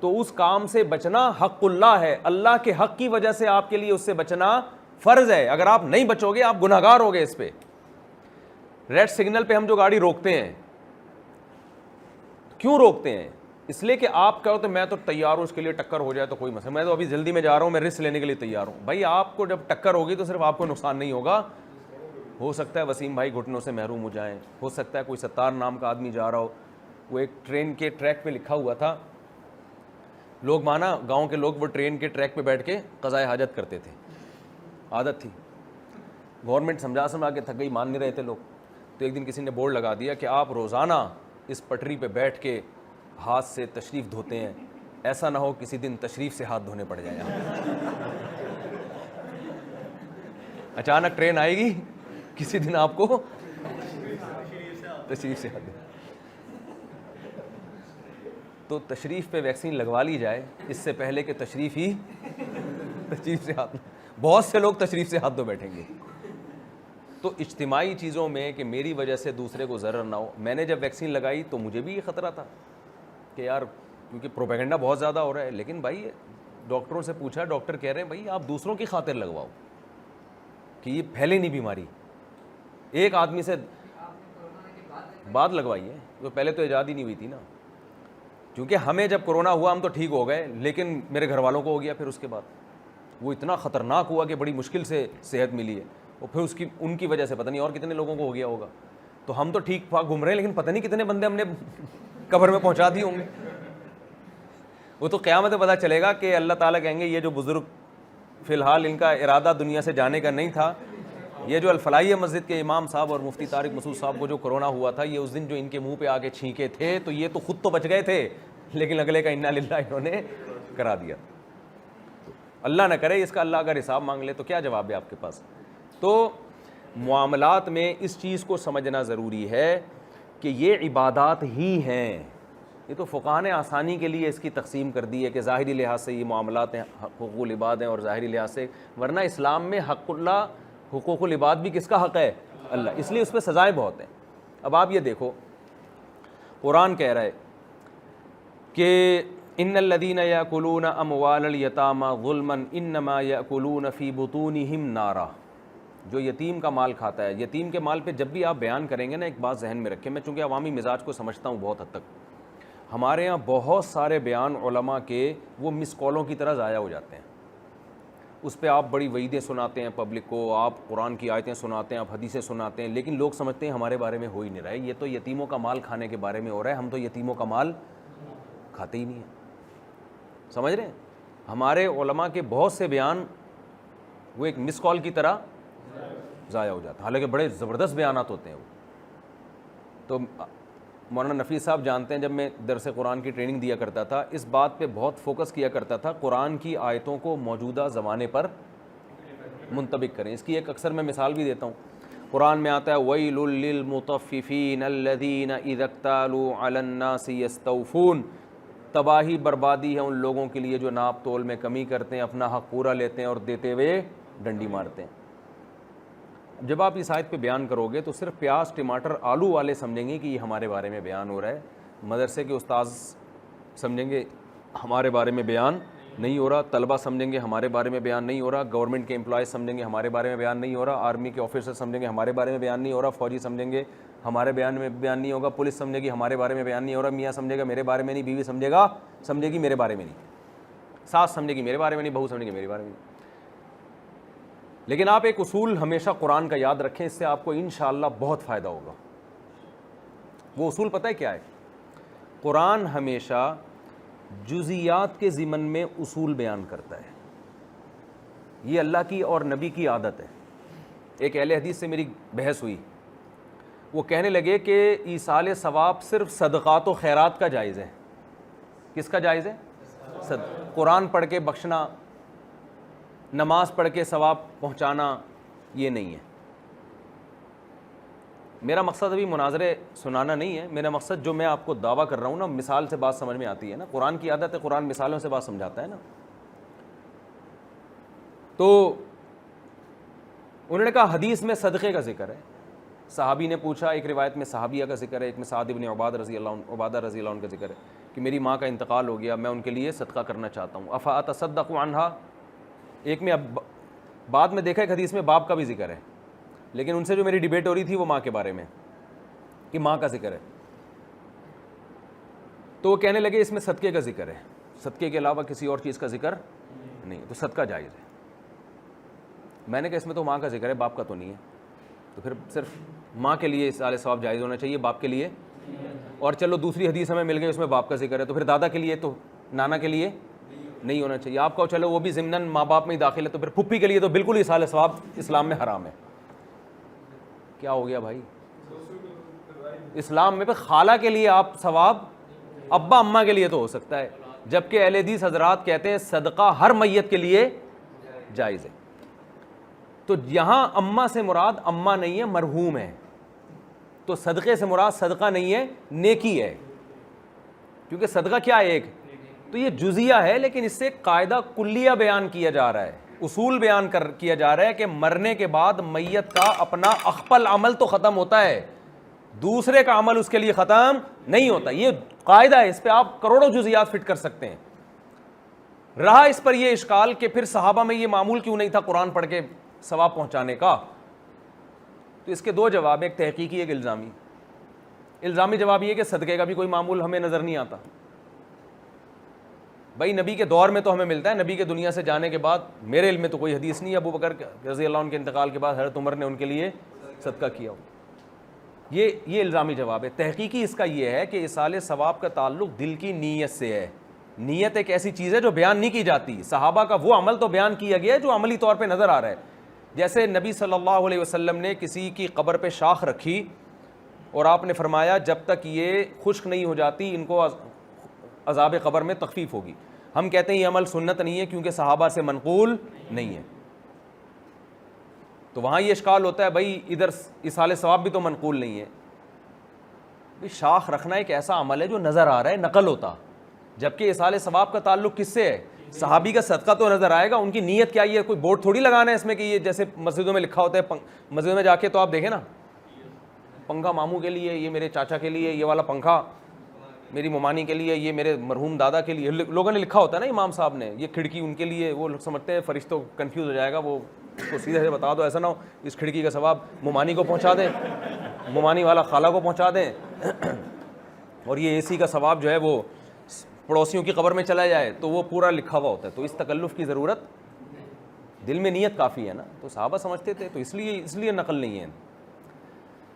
تو اس کام سے بچنا حق اللہ ہے. اللہ کے حق کی وجہ سے آپ کے لیے اس سے بچنا فرض ہے. اگر آپ نہیں بچو گے آپ گناہگار ہوگے. اس پہ ریڈ سگنل پہ ہم جو گاڑی روکتے ہیں, کیوں روکتے ہیں؟ اس لیے کہ آپ کہو تو میں تو تیار ہوں اس کے لیے, ٹکر ہو جائے تو کوئی مسئلہ, میں تو ابھی جلدی میں جا رہا ہوں, میں رسک لینے کے لیے تیار ہوں. بھائی آپ کو جب ٹکر ہوگی تو صرف آپ کو نقصان نہیں ہوگا, ہو سکتا ہے وسیم بھائی گھٹنوں سے محروم ہو جائیں, ہو سکتا ہے کوئی ستار نام کا آدمی جا رہا ہو. وہ ایک ٹرین کے ٹریک پہ لکھا ہوا تھا, لوگ مانا گاؤں کے لوگ وہ ٹرین کے ٹریک پہ بیٹھ کے قضائے حاجت کرتے تھے, عادت تھی. گورنمنٹ سمجھا کے تھک گئی, مان نہیں رہے تھے لوگ. تو ایک دن کسی نے بورڈ لگا دیا کہ آپ روزانہ اس پٹری پہ بیٹھ کے ہاتھ سے تشریف دھوتے ہیں, ایسا نہ ہو کسی دن تشریف سے ہاتھ دھونے پڑ جائیں. اچانک ٹرین آئے گی, کسی دن آپ کو تشریف سے ہاتھ دھونا. تو تشریف پہ ویکسین لگوا لی جائے اس سے پہلے کہ تشریف سے ہاتھ, بہت سے لوگ تشریف سے ہاتھ دھو بیٹھیں گے. تو اجتماعی چیزوں میں کہ میری وجہ سے دوسرے کو ضرر نہ ہو. میں نے جب ویکسین لگائی تو مجھے بھی یہ خطرہ تھا کہ یار کیونکہ پروپیگنڈا بہت زیادہ ہو رہا ہے, لیکن بھائی ڈاکٹروں سے پوچھا, ڈاکٹر کہہ رہے ہیں بھائی آپ دوسروں کی خاطر لگواؤ کہ یہ پھیلے نہیں بیماری. ایک آدمی سے بعد لگوائی ہے, تو پہلے تو ایجاد ہی نہیں ہوئی تھی نا, کیونکہ ہمیں جب کورونا ہوا ہم تو ٹھیک ہو گئے, لیکن میرے گھر والوں کو ہو گیا. پھر اس کے بعد وہ اتنا خطرناک ہوا کہ بڑی مشکل سے صحت ملی ہے, اور پھر ان کی وجہ سے پتہ نہیں اور کتنے لوگوں کو ہو گیا ہوگا. تو ہم تو ٹھیک ٹھاک گھوم رہے ہیں, لیکن پتہ نہیں کتنے بندے ہم نے قبر میں پہنچا دیے ہوں گے. وہ تو قیامت میں پتہ چلے گا کہ اللہ تعالیٰ کہیں گے یہ جو بزرگ فی الحال ان کا ارادہ دنیا سے جانے کا نہیں تھا, یہ جو الفلاحیہ مسجد کے امام صاحب اور مفتی طارق مسعود صاحب کو جو کورونا ہوا تھا, یہ اس دن جو ان کے منہ پہ آ کے چھینکے تھے, تو یہ تو خود تو بچ گئے تھے, لیکن اگلے کا انا للہ انہوں نے کرا دیا. اللہ نہ کرے اس کا اللہ اگر حساب مانگ لے تو کیا جواب ہے آپ کے پاس. تو معاملات میں اس چیز کو سمجھنا ضروری ہے کہ یہ عبادات ہی ہیں. یہ تو فقہاء نے آسانی کے لیے اس کی تقسیم کر دی ہے کہ ظاہری لحاظ سے یہ معاملات ہیں, حقوق العباد ہیں, اور ظاہری لحاظ سے, ورنہ اسلام میں حق اللہ, حقوق العباد بھی کس کا حق ہے؟ اللہ. اس لیے اس پہ سزائیں بہت ہیں. اب آپ یہ دیکھو, قرآن کہہ رہا ہے کہ ان الذین یاکلون اموال الیتامی ظلما انما یاکلون فی بطونہم نارا. جو یتیم کا مال کھاتا ہے, یتیم کے مال پہ جب بھی آپ بیان کریں گے نا, ایک بات ذہن میں رکھیں, میں چونکہ عوامی مزاج کو سمجھتا ہوں بہت حد تک, ہمارے ہاں بہت سارے بیان علماء کے وہ مس کالوں کی طرح ضائع ہو جاتے ہیں. اس پہ آپ بڑی وعیدیں سناتے ہیں پبلک کو, آپ قرآن کی آیتیں سناتے ہیں, آپ حدیثیں سناتے ہیں, لیکن لوگ سمجھتے ہیں ہمارے بارے میں ہو ہی نہیں رہا ہے, یہ تو یتیموں کا مال کھانے کے بارے میں ہو رہا ہے, ہم تو یتیموں کا مال کھاتے ہی نہیں ہیں. سمجھ رہے ہیں؟ ہمارے علماء کے بہت سے بیان وہ ایک مس کال کی طرح ضائع ہو جاتا ہے, حالانکہ بڑے زبردست بیانات ہوتے ہیں وہ. تو مولانا نفیس صاحب جانتے ہیں, جب میں درس قرآن کی ٹریننگ دیا کرتا تھا, اس بات پہ بہت فوکس کیا کرتا تھا, قرآن کی آیتوں کو موجودہ زمانے پر منطبق کریں. اس کی ایک اکثر میں مثال بھی دیتا ہوں. قرآن میں آتا ہے وَيْلٌ لِّلْمُطَفِّفِينَ الَّذِينَ إِذَا اكْتَالُوا عَلَى النَّاسِ يَسْتَوْفُونَ. تباہی بربادی ہے ان لوگوں کے لیے جو ناپ تول میں کمی کرتے ہیں, اپنا حق پورا لیتے ہیں اور دیتے ہوئے ڈنڈی مارتے ہیں. جب آپ اس آیت پہ بیان کرو گے تو صرف پیاز ٹماٹر آلو والے سمجھیں گے کہ یہ ہمارے بارے میں بیان ہو رہا ہے, مدرسے کے استاذ سمجھیں گے ہمارے بارے میں بیان نہیں ہو رہا, طلبہ سمجھیں گے ہمارے بارے میں بیان نہیں ہو رہا, گورنمنٹ کے امپلائز سمجھیں گے ہمارے بارے میں بیان نہیں ہو رہا, آرمی کے آفیسر سمجھیں گے ہمارے بارے میں بیان نہیں ہو رہا, فوجی سمجھیں گے ہمارے بیان میں بیان نہیں ہوگا, پولیس سمجھے گی ہمارے بارے میں بیان نہیں ہو رہا, میاں سمجھے گا میرے بارے میں نہیں, بیوی سمجھے گی میرے بارے میں نہیں, ساس سمجھے گی میرے بارے میں نہیں, بہو سمجھے گی میرے بارے میں نہیں. لیکن آپ ایک اصول ہمیشہ قرآن کا یاد رکھیں, اس سے آپ کو انشاءاللہ بہت فائدہ ہوگا. وہ اصول پتہ ہے کیا ہے؟ قرآن ہمیشہ جزیات کے ضمن میں اصول بیان کرتا ہے. یہ اللہ کی اور نبی کی عادت ہے. ایک اہل حدیث سے میری بحث ہوئی, وہ کہنے لگے کہ ایصال ثواب صرف صدقات و خیرات کا جائز ہے. کس کا جائز ہے؟ قرآن پڑھ کے بخشنا، نماز پڑھ کے ثواب پہنچانا یہ نہیں ہے. میرا مقصد ابھی مناظرے سنانا نہیں ہے، میرا مقصد جو میں آپ کو دعویٰ کر رہا ہوں نا، مثال سے بات سمجھ میں آتی ہے نا. قرآن کی عادت ہے، قرآن مثالوں سے بات سمجھاتا ہے نا. تو انہوں نے کہا حدیث میں صدقے کا ذکر ہے. صحابی نے پوچھا، ایک روایت میں صحابیہ کا ذکر ہے، ایک میں سعد بن عبادہ رضی اللہ عنہ کا ذکر ہے کہ میری ماں کا انتقال ہو گیا، میں ان کے لیے صدقہ کرنا چاہتا ہوں. افا اتصدق عنہا. ایک میں اب بعد میں دیکھا ایک حدیث میں باپ کا بھی ذکر ہے، لیکن ان سے جو میری ڈیبیٹ ہو رہی تھی وہ ماں کے بارے میں کہ ماں کا ذکر ہے. تو وہ کہنے لگے اس میں صدقے کا ذکر ہے، صدقے کے علاوہ کسی اور چیز کا ذکر نہیں، تو صدقہ جائز ہے. میں نے کہا اس میں تو ماں کا ذکر ہے، باپ کا تو نہیں ہے، تو پھر صرف ماں کے لیے ایصال ثواب جائز ہونا چاہیے، باپ کے لیے. اور چلو دوسری حدیث ہمیں مل گئی اس میں باپ کا ذکر ہے، تو پھر دادا کے لیے تو نانا کے لیے نہیں ہونا چاہیے. آپ کو چلو وہ بھی ضمناً ماں باپ میں ہی داخل ہے، تو پھر پھپھی کے لیے تو بالکل ایصال ثواب اسلام میں حرام ہے. کیا ہو گیا بھائی؟ اسلام میں پھر خالہ کے لیے آپ ثواب، ابا اماں کے لیے تو ہو سکتا ہے، جبکہ اہل حدیث حضرات کہتے ہیں صدقہ ہر میت کے لیے جائز ہے. تو یہاں اماں سے مراد اماں نہیں ہے، مرحوم ہے. تو صدقے سے مراد صدقہ نہیں ہے، نیکی ہے، کیونکہ صدقہ کیا ہے ایک تو یہ جزیہ ہے، لیکن اس سے قاعدہ کلیہ بیان کیا جا رہا ہے، اصول بیان کیا جا رہا ہے کہ مرنے کے بعد میت کا اپنا اخپل عمل تو ختم ہوتا ہے، دوسرے کا عمل اس کے لیے ختم نہیں ہوتا. یہ قاعدہ ہے، اس پہ آپ کروڑوں جزیات فٹ کر سکتے ہیں. رہا اس پر یہ اشکال کہ پھر صحابہ میں یہ معمول کیوں نہیں تھا قرآن پڑھ کے ثواب پہنچانے کا، تو اس کے دو جواب، ایک تحقیقی ایک الزامی. الزامی جواب یہ کہ صدقے کا بھی کوئی معمول ہمیں نظر نہیں آتا. بھائی نبی کے دور میں تو ہمیں ملتا ہے، نبی کے دنیا سے جانے کے بعد میرے علم میں تو کوئی حدیث نہیں ہے ابو بکر رضی اللہ عنہ کے انتقال کے بعد حضرت عمر نے ان کے لیے صدقہ کیا ہو. یہ الزامی جواب ہے. تحقیقی اس کا یہ ہے کہ ایصال ثواب کا تعلق دل کی نیت سے ہے. نیت ایک ایسی چیز ہے جو بیان نہیں کی جاتی. صحابہ کا وہ عمل تو بیان کیا گیا ہے جو عملی طور پہ نظر آ رہا ہے. جیسے نبی صلی اللہ علیہ وسلم نے کسی کی قبر پہ شاخ رکھی اور آپ نے فرمایا جب تک یہ خشک نہیں ہو جاتی ان کو عذاب قبر میں تخفیف ہوگی. ہم کہتے ہیں یہ عمل سنت نہیں ہے کیونکہ صحابہ سے منقول نہیں ہے. تو وہاں یہ اشکال ہوتا ہے بھائی ادھر ایصال ثواب بھی تو منقول نہیں ہے. شاخ رکھنا ایک ایسا عمل ہے جو نظر آ رہا ہے، نقل ہوتا، جبکہ ایصال ثواب کا تعلق کس سے ہے؟ صحابی کا صدقہ تو نظر آئے گا، ان کی نیت کیا ہے؟ کوئی بورڈ تھوڑی لگانا ہے اس میں کہ یہ جیسے مسجدوں میں لکھا ہوتا ہے، مسجد میں جا کے تو آپ دیکھیں نا، پنکھا ماموں کے لیے، یہ میرے چاچا کے لیے، یہ والا پنکھا میری ممانی کے لیے، یہ میرے مرحوم دادا کے لیے، لوگوں نے لکھا ہوتا ہے نا امام صاحب نے، یہ کھڑکی ان کے لیے. وہ لوگ سمجھتے ہیں فرشتوں کنفیوز ہو جائے گا، وہ اس کو سیدھے سے بتا دو، ایسا نہ ہو اس کھڑکی کا ثواب ممانی کو پہنچا دیں، ممانی والا خالہ کو پہنچا دیں، اور یہ اے سی کا ثواب جو ہے وہ پڑوسیوں کی قبر میں چلا جائے. تو وہ پورا لکھا ہوا ہوتا ہے. تو اس تکلف کی ضرورت، دل میں نیت کافی ہے نا. تو صحابہ سمجھتے تھے، تو اس لیے نقل نہیں ہے.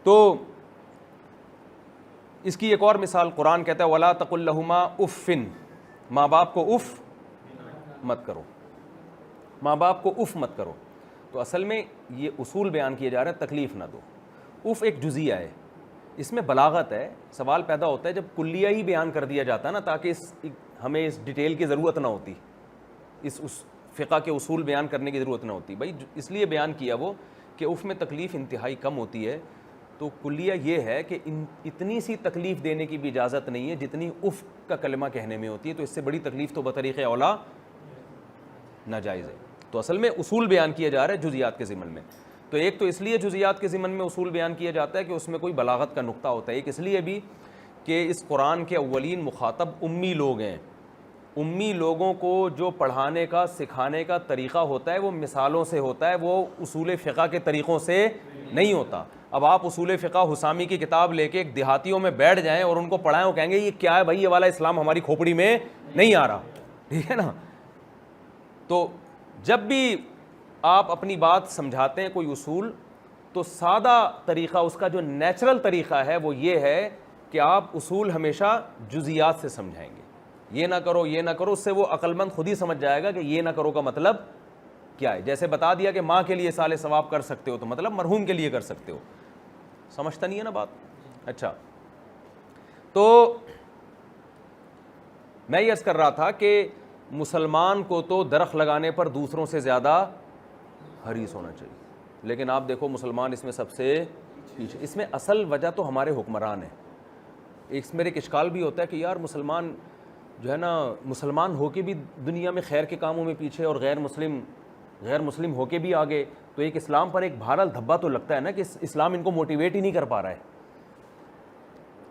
تو اس کی ایک اور مثال قرآن کہتا ہے وَلَا تَقُلْ لَهُمَا اُفٍّ، ماں باپ کو اف مت کرو، ماں باپ کو اف مت کرو. تو اصل میں یہ اصول بیان کیے جا رہے ہیں تکلیف نہ دو. اف ایک جزیہ ہے، اس میں بلاغت ہے. سوال پیدا ہوتا ہے جب کلیہ ہی بیان کر دیا جاتا ہے نا، تاکہ ہمیں اس ڈیٹیل کی ضرورت نہ ہوتی، اس فقہ کے اصول بیان کرنے کی ضرورت نہ ہوتی. بھائی اس لیے بیان کیا وہ کہ اف میں تکلیف انتہائی کم ہوتی ہے. تو کلیہ یہ ہے کہ اتنی سی تکلیف دینے کی بھی اجازت نہیں ہے جتنی اف کا کلمہ کہنے میں ہوتی ہے. تو اس سے بڑی تکلیف تو بطریق اولا ناجائز ہے. تو اصل میں اصول بیان کیا جا رہا ہے جزیات کے ضمن میں. تو ایک تو اس لیے جزیات کے ضمن میں اصول بیان کیا جاتا ہے کہ اس میں کوئی بلاغت کا نقطہ ہوتا ہے. ایک اس لیے بھی کہ اس قرآن کے اولین مخاطب امی لوگ ہیں. امی لوگوں کو جو پڑھانے کا سکھانے کا طریقہ ہوتا ہے وہ مثالوں سے ہوتا ہے، وہ اصول فقہ کے طریقوں سے نہیں ہوتا. اب آپ اصول فقہ حسامی کی کتاب لے کے ایک دیہاتیوں میں بیٹھ جائیں اور ان کو پڑھائیں، وہ کہیں گے یہ کیا ہے بھائی، یہ والا اسلام ہماری کھوپڑی میں نہیں آ رہا. ٹھیک ہے نا. تو جب بھی آپ اپنی بات سمجھاتے ہیں کوئی اصول، تو سادہ طریقہ اس کا جو نیچرل طریقہ ہے وہ یہ ہے کہ آپ اصول ہمیشہ جزیات سے سمجھائیں گے. یہ نہ کرو، یہ نہ کرو، اس سے وہ عقل مند خود ہی سمجھ جائے گا کہ یہ نہ کرو کا مطلب کیا ہے. جیسے بتا دیا کہ ماں کے لیے ایصال ثواب کر سکتے ہو، تو مطلب مرحوم کے لیے کر سکتے ہو. سمجھتا نہیں ہے نا بات. اچھا, تو میں یہ عرض کر رہا تھا کہ مسلمان کو تو درخت لگانے پر دوسروں سے زیادہ حریص ہونا چاہیے, لیکن آپ دیکھو مسلمان اس میں سب سے پیچھے. اس میں اصل وجہ تو ہمارے حکمران ہیں. ایک میرے اشکال بھی ہوتا ہے کہ یار مسلمان جو ہے نا, مسلمان ہو کے بھی دنیا میں خیر کے کاموں میں پیچھے اور غیر مسلم ہو کے بھی آگے. تو ایک اسلام پر ایک بھارل دھبا تو لگتا ہے نا کہ اسلام ان کو موٹیویٹ ہی نہیں کر پا رہا ہے.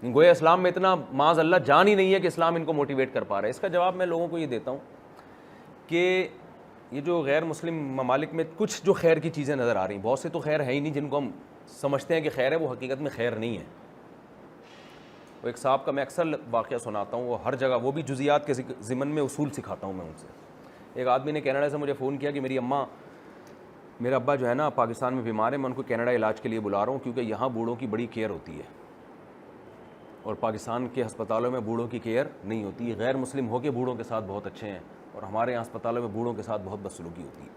گویا اسلام میں اتنا معاذ اللہ جان ہی نہیں ہے کہ اسلام ان کو موٹیویٹ کر پا رہا ہے. اس کا جواب میں لوگوں کو یہ دیتا ہوں کہ یہ جو غیر مسلم ممالک میں کچھ جو خیر کی چیزیں نظر آ رہی ہیں, بہت سے تو خیر ہے ہی نہیں, جن کو ہم سمجھتے ہیں کہ خیر ہے وہ حقیقت میں خیر نہیں ہے. وہ ایک صاحب کا میں اکثر واقعہ سناتا ہوں, وہ ہر جگہ, وہ بھی جزیات کے ضمن میں اصول سکھاتا ہوں میں ان سے. ایک آدمی نے کینیڈا سے مجھے فون کیا کہ میرا ابا جو ہے نا پاکستان میں بیمار ہے, میں ان کو کینیڈا علاج کے لیے بلا رہا ہوں کیونکہ یہاں بوڑھوں کی بڑی کیئر ہوتی ہے اور پاکستان کے ہسپتالوں میں بوڑھوں کی کیئر نہیں ہوتی. غیر مسلم ہو کے بوڑھوں کے ساتھ بہت اچھے ہیں اور ہمارے یہاں ہسپتالوں میں بوڑھوں کے ساتھ بہت بدسلوکی ہوتی ہے.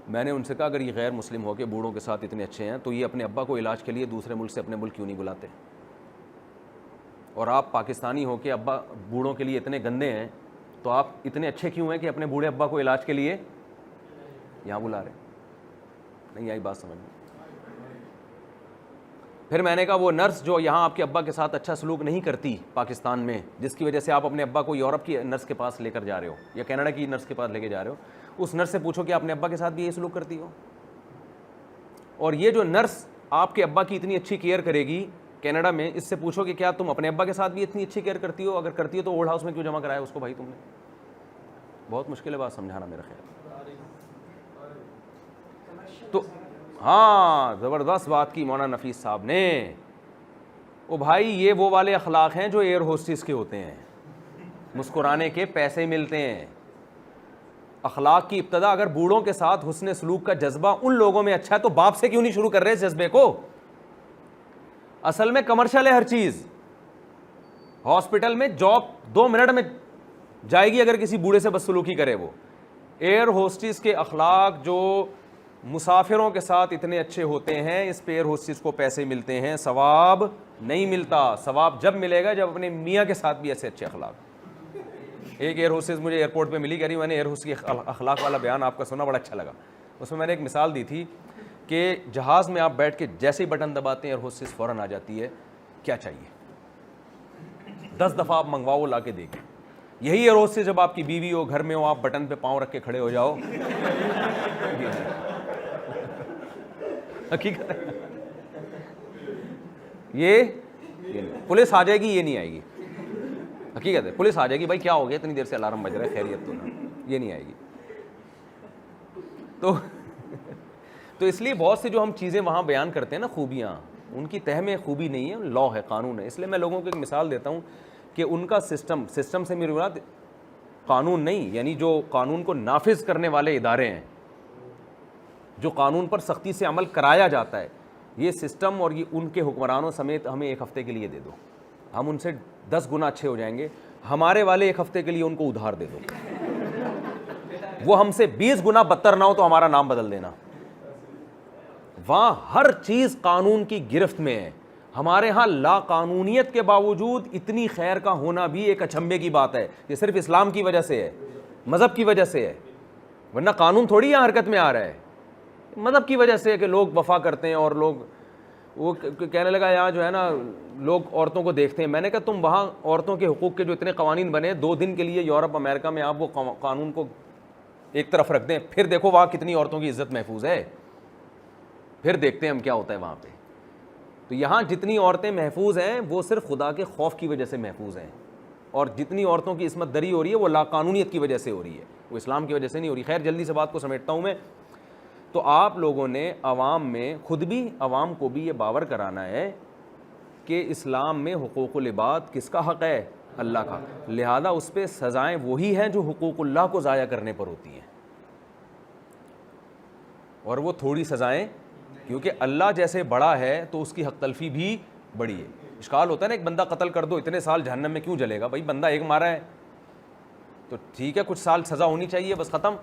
میں نے ان سے کہا اگر یہ غیر مسلم ہو کے بوڑھوں کے ساتھ اتنے اچھے ہیں تو یہ اپنے ابا کو علاج کے لیے دوسرے ملک سے اپنے ملک کیوں نہیں بلاتے, اور آپ پاکستانی ہو کے ابا بوڑھوں کے لیے اتنے گندے ہیں تو آپ اتنے اچھے کیوں ہیں کہ اپنے بوڑھے ابا کو علاج کے لیے یہاں بلا رہے ہیں. نہیں آئی بات سمجھ میں. پھر میں نے کہا وہ نرس جو یہاں آپ کے ابا کے ساتھ اچھا سلوک نہیں کرتی پاکستان میں, جس کی وجہ سے آپ اپنے ابا کو یورپ کی نرس کے پاس لے کر جا رہے ہو یا کینیڈا کی نرس کے پاس لے کے جا رہے ہو, اس نرس سے پوچھو کہ آپ اپنے ابا کے ساتھ بھی یہ سلوک کرتی ہو. اور یہ جو نرس آپ کے ابا کی اتنی اچھی کیئر کرے گی کینیڈا میں, اس سے پوچھو کہ کیا تم اپنے ابا کے ساتھ بھی اتنی اچھی کیئر کرتی ہو؟ اگر کرتی ہو تو اولڈ ہاؤس میں کیوں جمع کرایا اس کو بھائی تم نے؟ بہت مشکل ہے بات سمجھانا میرا خیال. تو ہاں زبردست بات کی مولانا نفیس صاحب نے. او بھائی یہ وہ والے اخلاق ہیں جو ایئر ہوسٹس کے ہوتے ہیں, مسکرانے کے پیسے ملتے ہیں. اخلاق کی ابتدا اگر بوڑھوں کے ساتھ حسن سلوک کا جذبہ ان لوگوں میں اچھا ہے تو باپ سے کیوں نہیں شروع کر رہے اس جذبے کو؟ اصل میں کمرشل ہے ہر چیز. ہاسپٹل میں جاب 2 منٹ میں جائے گی اگر کسی بوڑھے سے بدسلوکی کرے وہ. ایئر ہوسٹس کے اخلاق جو مسافروں کے ساتھ اتنے اچھے ہوتے ہیں, اس پہ ایئر ہوسٹس کو پیسے ملتے ہیں, ثواب نہیں ملتا. ثواب جب ملے گا جب اپنے میاں کے ساتھ بھی ایسے اچھے اخلاق. ایک ایئر ہوسٹس مجھے ایئرپورٹ پہ ملی, کہہ رہی میں نے ایئر ہوسٹس کے اخلاق والا بیان آپ کا سنا, بڑا اچھا لگا. اس میں نے ایک مثال دی تھی کہ جہاز میں آپ بیٹھ کے جیسے ہی بٹن دباتے ہیں ایئر ہوسٹس فوراً آ جاتی ہے, کیا چاہیے 10 دفعہ آپ منگواؤ لا کے دیکھیں. یہی ایئر ہوسٹس جب آپ کی بیوی ہو, گھر میں ہو, آپ بٹن پہ پاؤں رکھ کے کھڑے ہو جاؤ, حقیقت ہے یہ پولیس آ جائے گی, یہ نہیں آئے گی. حقیقت ہے پولیس آ جائے گی, بھائی کیا ہو گیا اتنی دیر سے الارم بج رہا ہے, خیریت تو نا, یہ نہیں آئے گی. تو اس لیے بہت سی جو ہم چیزیں وہاں بیان کرتے ہیں نا خوبیاں, ان کی تہ میں خوبی نہیں ہے, لا ہے, قانون ہے. اس لیے میں لوگوں کو ایک مثال دیتا ہوں کہ ان کا سسٹم سے میری مراد قانون نہیں, یعنی جو قانون کو نافذ کرنے والے ادارے ہیں, جو قانون پر سختی سے عمل کرایا جاتا ہے, یہ سسٹم اور یہ ان کے حکمرانوں سمیت ہمیں 1 ہفتے کے لیے دے دو, ہم ان سے 10 گنا اچھے ہو جائیں گے. ہمارے والے 1 ہفتے کے لیے ان کو ادھار دے دو, وہ ہم سے 20 گنا بدتر نہ ہو تو ہمارا نام بدل دینا. وہاں ہر چیز قانون کی گرفت میں ہے. ہمارے ہاں لا قانونیت کے باوجود اتنی خیر کا ہونا بھی ایک اچنبے کی بات ہے. یہ صرف اسلام کی وجہ سے ہے, مذہب کی وجہ سے ہے, ورنہ قانون تھوڑی یہاں حرکت میں آ رہا ہے. مذہب کی وجہ سے ہے کہ لوگ وفا کرتے ہیں اور لوگ وہ کہنے لگا یہاں جو ہے نا لوگ عورتوں کو دیکھتے ہیں. میں نے کہا تم وہاں عورتوں کے حقوق کے جو اتنے قوانین بنے 2 دن کے لیے یورپ امریکہ میں آپ وہ قانون کو ایک طرف رکھ دیں, پھر دیکھو وہاں کتنی عورتوں کی عزت محفوظ ہے, پھر دیکھتے ہیں ہم کیا ہوتا ہے وہاں پہ. تو یہاں جتنی عورتیں محفوظ ہیں وہ صرف خدا کے خوف کی وجہ سے محفوظ ہیں, اور جتنی عورتوں کی عصمت دری ہو رہی ہے وہ لا قانونیت کی وجہ سے ہو رہی ہے, وہ اسلام کی وجہ سے نہیں ہو رہی. خیر جلدی سے بات کو سمیٹتا ہوں میں. تو آپ لوگوں نے عوام میں خود بھی عوام کو بھی یہ باور کرانا ہے کہ اسلام میں حقوق العباد کس کا حق ہے؟ اللہ کا. لہذا اس پہ سزائیں وہی ہیں جو حقوق اللہ کو ضائع کرنے پر ہوتی ہیں, اور وہ تھوڑی سزائیں, کیونکہ اللہ جیسے بڑا ہے تو اس کی حق تلفی بھی بڑی ہے. اشکال ہوتا ہے نا ایک بندہ قتل کر دو اتنے سال جہنم میں کیوں جلے گا؟ بھائی بندہ ایک مارا ہے تو ٹھیک ہے کچھ سال سزا ہونی چاہیے, بس ختم.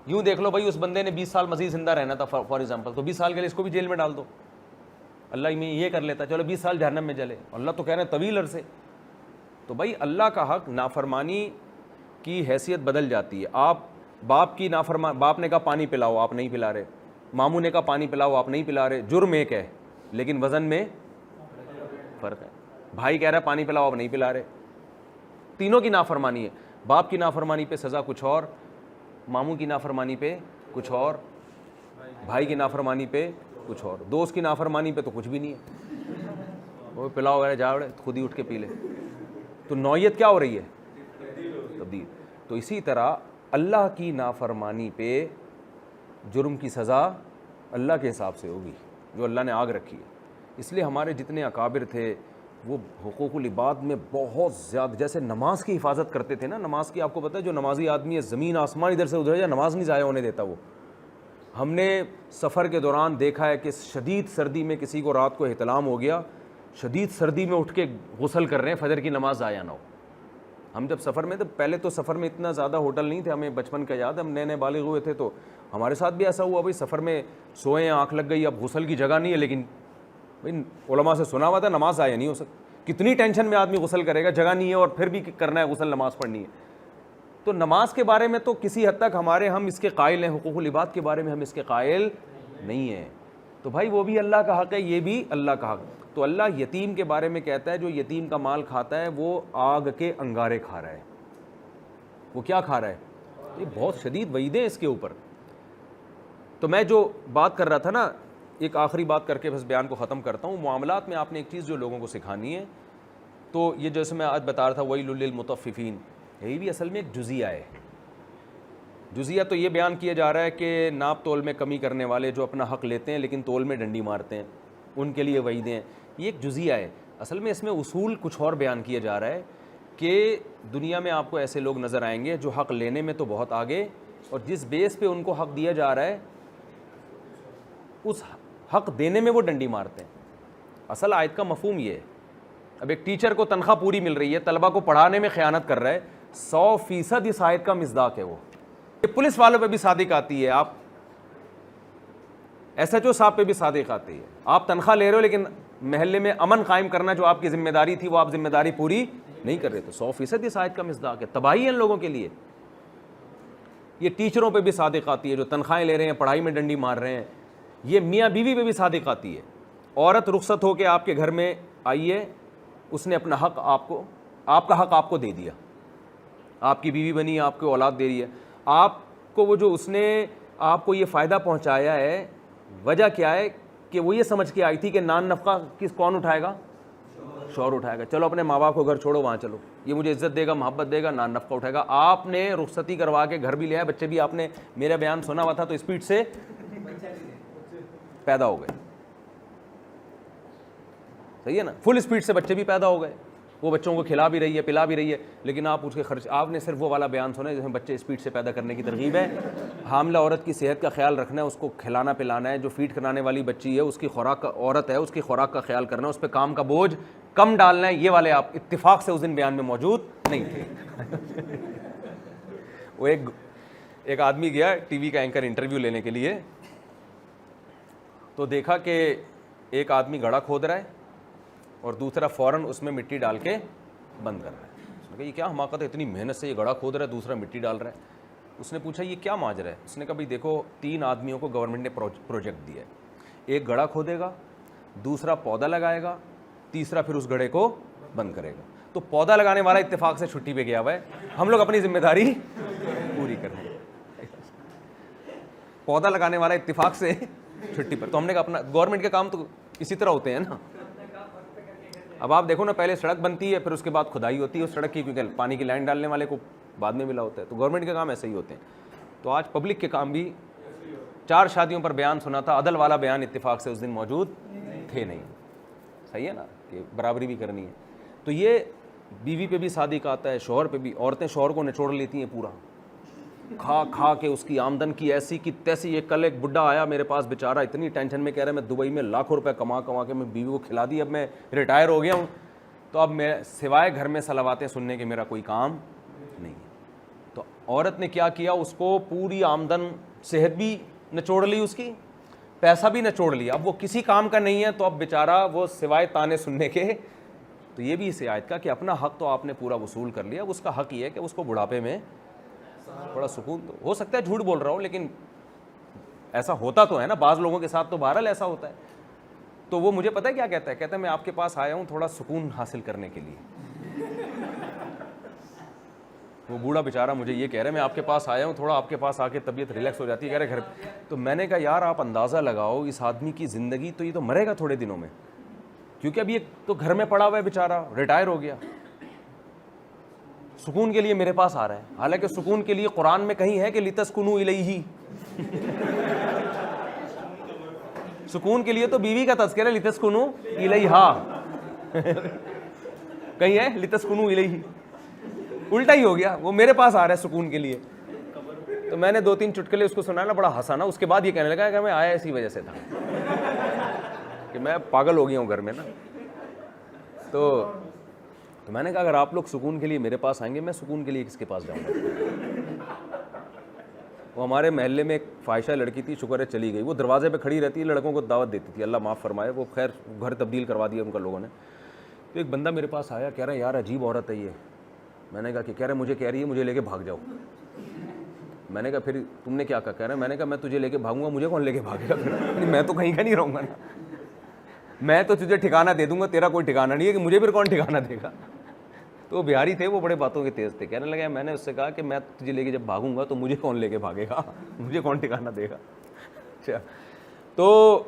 یوں دیکھ لو بھائی اس بندے نے 20 سال مزید زندہ رہنا تھا فار ایگزامپل, تو 20 سال کے لیے اس کو بھی جیل میں ڈال دو, اللہ میں یہ کر لیتا چلو 20 سال جہنم میں جلے, اللہ تو کہہ رہے ہیں طویل عرصے. تو بھائی اللہ کا حق نافرمانی کی حیثیت بدل جاتی ہے. آپ باپ کی باپ نے کہا پانی پلاؤ, آپ نہیں پلا رہے, ماموں نے کہا پانی پلاؤ, آپ نہیں پلا رہے, جرم ایک ہے لیکن وزن میں فرق ہے. بھائی کہہ رہا ہے پانی پلاؤ, آپ نہیں پلا رہے, تینوں کی نافرمانی ہے. باپ کی نافرمانی پہ سزا کچھ اور, ماموں کی نافرمانی پہ کچھ اور, بھائی کی نافرمانی پہ کچھ اور, دوست کی نافرمانی پہ تو کچھ بھی نہیں ہے, وہ پلاؤ وغیرہ جاؤ خود ہی اٹھ کے پی لے. تو نوعیت کیا ہو رہی ہے؟ تبدیل. تو اسی طرح اللہ کی نافرمانی پہ جرم کی سزا اللہ کے حساب سے ہوگی جو اللہ نے آگ رکھی ہے. اس لیے ہمارے جتنے اکابر تھے وہ حقوق العباد میں بہت زیادہ, جیسے نماز کی حفاظت کرتے تھے نا, نماز کی آپ کو پتہ ہے جو نمازی آدمی ہے زمین آسمان ادھر سے ادھر جائے نماز نہیں ضائع ہونے دیتا. وہ ہم نے سفر کے دوران دیکھا ہے کہ شدید سردی میں کسی کو رات کو احتلام ہو گیا, شدید سردی میں اٹھ کے غسل کر رہے ہیں فجر کی نماز ضائع نہ ہو. ہم جب سفر میں, تو پہلے تو سفر میں اتنا زیادہ ہوٹل نہیں تھے, ہمیں بچپن کا یاد ہے, ہم نئے نئے بالغ ہوئے تھے تو ہمارے ساتھ بھی ایسا ہوا, بھائی سفر میں سوئے ہیں, آنکھ لگ گئی, اب غسل کی جگہ نہیں ہے, لیکن بھائی علماء سے سنا ہوا تھا نماز ضائع نہیں ہو سکتی. کتنی ٹینشن میں آدمی غسل کرے گا, جگہ نہیں ہے اور پھر بھی کرنا ہے غسل, نماز پڑھنی ہے. تو نماز کے بارے میں تو کسی حد تک ہم اس کے قائل ہیں, حقوق العباد کے بارے میں ہم اس کے قائل نہیں ہیں. تو بھائی وہ بھی اللہ کا حق ہے, یہ بھی اللہ کا حق. تو اللہ یتیم کے بارے میں کہتا ہے جو یتیم کا مال کھاتا ہے وہ آگ کے انگارے کھا رہا ہے. وہ کیا کھا رہا ہے؟ یہ بہت شدید وعیدیں اس کے اوپر. تو میں جو بات کر رہا تھا نا, ایک آخری بات کر کے بس بیان کو ختم کرتا ہوں. معاملات میں آپ نے ایک چیز جو لوگوں کو سکھانی ہے, تو یہ جیسے میں آج بتا رہا تھا ویل للمطففین, یہی بھی اصل میں ایک جزیہ ہے. جزیہ تو یہ بیان کیا جا رہا ہے کہ ناپ تول میں کمی کرنے والے جو اپنا حق لیتے ہیں لیکن تول میں ڈنڈی مارتے ہیں, ان کے لیے وعیدیں ہیں. یہ ایک جزیہ ہے. اصل میں اس میں اصول کچھ اور بیان کیا جا رہا ہے کہ دنیا میں آپ کو ایسے لوگ نظر آئیں گے جو حق لینے میں تو بہت آگے, اور جس بیس پہ ان کو حق دیا جا رہا ہے اس حق دینے میں وہ ڈنڈی مارتے ہیں. اصل آیت کا مفہوم یہ ہے, اب ایک ٹیچر کو تنخواہ پوری مل رہی ہے, طلبہ کو پڑھانے میں خیانت کر رہا ہے, 100% اس آیت کا مصداق ہے وہ. یہ پولیس والوں پہ بھی صادق آتی ہے, آپ ایس ایچ او صاحب پہ بھی صادق آتی ہے. آپ تنخواہ لے رہے ہو لیکن محلے میں امن قائم کرنا جو آپ کی ذمہ داری تھی وہ آپ ذمہ داری پوری نہیں کر رہے, تو 100% اس آیت کا مصداق ہے. تباہی ہے ان لوگوں کے لیے. یہ ٹیچروں پہ بھی صادق آتی ہے جو تنخواہیں لے رہے ہیں, پڑھائی میں ڈنڈی مار رہے ہیں. یہ میاں بیوی پہ بھی صادق آتی ہے. عورت رخصت ہو کے آپ کے گھر میں آئی ہے, اس نے اپنا حق آپ کا حق آپ کو دے دیا, آپ کی بیوی بنی, آپ کو اولاد دے رہی ہے, آپ کو وہ جو اس نے آپ کو یہ فائدہ پہنچایا ہے, وجہ کیا ہے کہ وہ یہ سمجھ کے آئی تھی کہ نان نفقہ کون اٹھائے گا؟ شوہر اٹھائے گا. چلو اپنے ماں باپ کو گھر چھوڑو, وہاں چلو, یہ مجھے عزت دے گا, محبت دے گا, نان نفقہ اٹھائے گا. آپ نے رخصتی کروا کے گھر بھی لیا, بچے بھی آپ نے, میرا بیان سنا ہوا تھا تو اسپیڈ سے پیدا ہو گئے. صحیح ہے نا, فل اسپیڈ سے بچے بھی پیدا ہو گئے, وہ بچوں کو کھلا بھی رہی ہے, پلا بھی رہی ہے, لیکن آپ اس کے خرچ, آپ نے صرف وہ والا بیان سنا ہے جس میں بچے اسپیڈ سے پیدا کرنے کی ترغیب ہے. حاملہ عورت کی صحت کا خیال رکھنا ہے, اس کو کھلانا پلانا ہے, جو فیڈ کرانے والی بچی ہے اس کی خوراک کا, عورت ہے اس کی خوراک کا خیال کرنا ہے, اس پہ کام کا بوجھ کم ڈالنا ہے. یہ والے آپ اتفاق سے اس دن بیان میں موجود نہیں تھے. وہ ایک آدمی گیا ٹی وی کا اینکر انٹرویو لینے کے لیے, تو دیکھا کہ ایک آدمی گڑھا کھود رہا ہے اور دوسرا فوراً اس میں مٹی ڈال کے بند کر رہا ہے. اس نے کہا یہ کیا حماقت ہے, اتنی محنت سے یہ گڑھا کھود رہا ہے, دوسرا مٹی ڈال رہا ہے. اس نے پوچھا یہ کیا ماجرا ہے؟ اس نے کہا بھائی دیکھو 3 آدمیوں کو گورنمنٹ نے پروجیکٹ دیا ہے, ایک گڑھا کھودے گا, دوسرا پودا لگائے گا, تیسرا پھر اس گڑھے کو بند کرے گا. تو پودا لگانے والا اتفاق سے چھٹی پہ گیا ہوا ہے, ہم لوگ اپنی ذمہ داری پوری کر رہے ہیں. پودا لگانے والا اتفاق سے چھٹی پر, تو ہم نے کہا اپنا گورنمنٹ کے کام تو اسی طرح ہوتے ہیں نا. اب آپ دیکھو نا, پہلے سڑک بنتی ہے, پھر اس کے بعد کھدائی ہوتی ہے اس سڑک کی, کیونکہ پانی کی لائن ڈالنے والے کو بعد میں ملا ہوتا ہے. تو گورنمنٹ کے کام ایسے ہی ہوتے ہیں. تو آج پبلک کے کام بھی, 4 شادیوں پر بیان سنا تھا, عدل والا بیان اتفاق سے اس دن موجود تھے نہیں. صحیح ہے نا, کہ برابری بھی کرنی ہے. تو یہ بیوی پہ بھی صادق آتا ہے, شوہر پہ بھی. عورتیں شوہر کو نچوڑ لیتی ہیں پورا, کھا کھا کے اس کی آمدن کی ایسی کی تیسی. یہ کل ایک بڈھا آیا میرے پاس بیچارہ, اتنی ٹینشن میں, کہہ رہا ہے میں دبئی میں لاکھوں روپے کما کے میں بیوی کو کھلا دی, اب میں ریٹائر ہو گیا ہوں, تو اب میں سوائے گھر میں صلواتیں سننے کے میرا کوئی کام نہیں ہے. تو عورت نے کیا کیا, اس کو پوری آمدن, صحت بھی نچوڑ لی اس کی, پیسہ بھی نچوڑ لیا, اب وہ کسی کام کا نہیں ہے, تو اب بیچارہ وہ سوائے تانے سننے کے. تو یہ بھی اس آیت کا کہ اپنا حق تو آپ نے پورا وصول کر لیا, اب اس کا حق یہ ہے کہ اس کو بڑھاپے میں تھوڑا سکون. تو ہو سکتا ہے جھوٹ بول رہا ہوں, لیکن ایسا ہوتا تو ہے نا, بعض لوگوں کے ساتھ تو بہرحال ایسا ہوتا ہے. تو وہ مجھے پتہ ہے کیا کہتا ہے, کہتا ہے میں آپ کے پاس آیا ہوں تھوڑا سکون حاصل کرنے کے لیے. وہ بوڑھا بیچارہ مجھے یہ کہہ رہا ہے میں آپ کے پاس آیا ہوں تھوڑا آپ کے پاس آ کے طبیعت ریلیکس ہو جاتی ہے, کہہ رہے گھر. تو میں نے کہا یار آپ اندازہ لگاؤ اس آدمی کی زندگی, تو یہ تو مرے گا تھوڑے دنوں میں, کیونکہ اب یہ تو گھر میں پڑا ہوا ہے بیچارہ, ریٹائر ہو گیا, سکون کے لیے میرے پاس آ رہا ہے. حالانکہ سکون کے لیے قرآن میں کہیں ہے کہ لتسکنوا الیہ, سکون کے لیے تو بیوی کا تذکرہ ہے, لتسکنوا الیہا کہیں ہے لتسکنوا الیہ, الٹا ہی ہو گیا, وہ میرے پاس آ رہا ہے سکون کے لیے. تو میں نے 2-3 چٹکلے اس کو سنایا نا, بڑا ہنسا نا. اس کے بعد یہ کہنے لگا کہ میں آیا اسی وجہ سے تھا کہ میں پاگل ہو گیا ہوں گھر میں نا. تو میں نے کہا اگر آپ لوگ سکون کے لیے میرے پاس آئیں گے, میں سکون کے لیے کس کے پاس جاؤں گا. وہ ہمارے محلے میں ایک فاحشہ لڑکی تھی, شکر ہے چلی گئی, وہ دروازے پہ کھڑی رہتی ہے, لڑکوں کو دعوت دیتی تھی, اللہ معاف فرمائے, وہ خیر گھر تبدیل کروا دیا ان کا لوگوں نے. تو ایک بندہ میرے پاس آیا, کہہ رہا ہے یار عجیب عورت ہے یہ. میں نے کہا کہ کہہ رہا ہے مجھے کہہ رہی ہے مجھے لے کے بھاگ جاؤ. میں نے کہا پھر تم نے کیا کہا, کہہ رہا ہے میں نے کہا میں تجھے لے کے بھاگوں گا, مجھے کون لے کے بھاگے گا پھر, میں تو کہیں کا نہیں رہوں گا نا, میں تو تجھے ٹھکانہ دے دوں گا, تیرا کوئی ٹھکانہ نہیں ہے کہ مجھے پھر کون ٹھکانہ دے گا. تو وہ بہاری تھے, وہ بڑے باتوں کے تیز تھے, کہنے لگے میں نے اس سے کہا کہ میں تجھے لے کے جب بھاگوں گا تو مجھے کون لے کے بھاگے گا, مجھے کون ٹھکانہ دے گا. اچھا, تو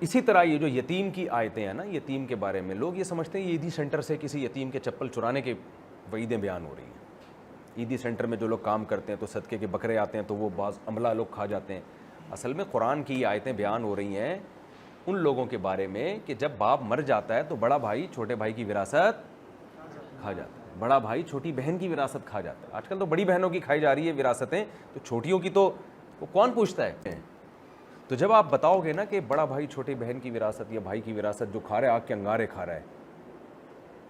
اسی طرح یہ جو یتیم کی آیتیں ہیں نا, یتیم کے بارے میں لوگ یہ سمجھتے ہیں یہ عیدی سینٹر سے کسی یتیم کے چپل چرانے کے وعیدیں بیان ہو رہی ہیں. عیدی سینٹر میں جو لوگ کام کرتے ہیں تو صدقے کے بکرے آتے ہیں تو وہ بعض عملہ لوگ کھا جاتے ہیں. اصل میں قرآن کی یہ آیتیں بیان ہو رہی ہیں ان لوگوں کے بارے میں کہ جب باپ مر جاتا ہے تو بڑا بھائی چھوٹے بھائی کی وراثت کھا جاتا ہے, بڑا بھائی چھوٹی بہن کی وراثت کھا جاتا ہے. آج کل تو بڑی بہنوں کی کھائی جا رہی ہے وراثتیں, تو چھوٹیوں کی تو وہ کون پوچھتا ہے. تو جب آپ بتاؤ گے نا کہ بڑا بھائی چھوٹی بہن کی وراثت یا بھائی کی وراثت جو کھا رہا ہے, آگ کے انگارے کھا رہا ہے,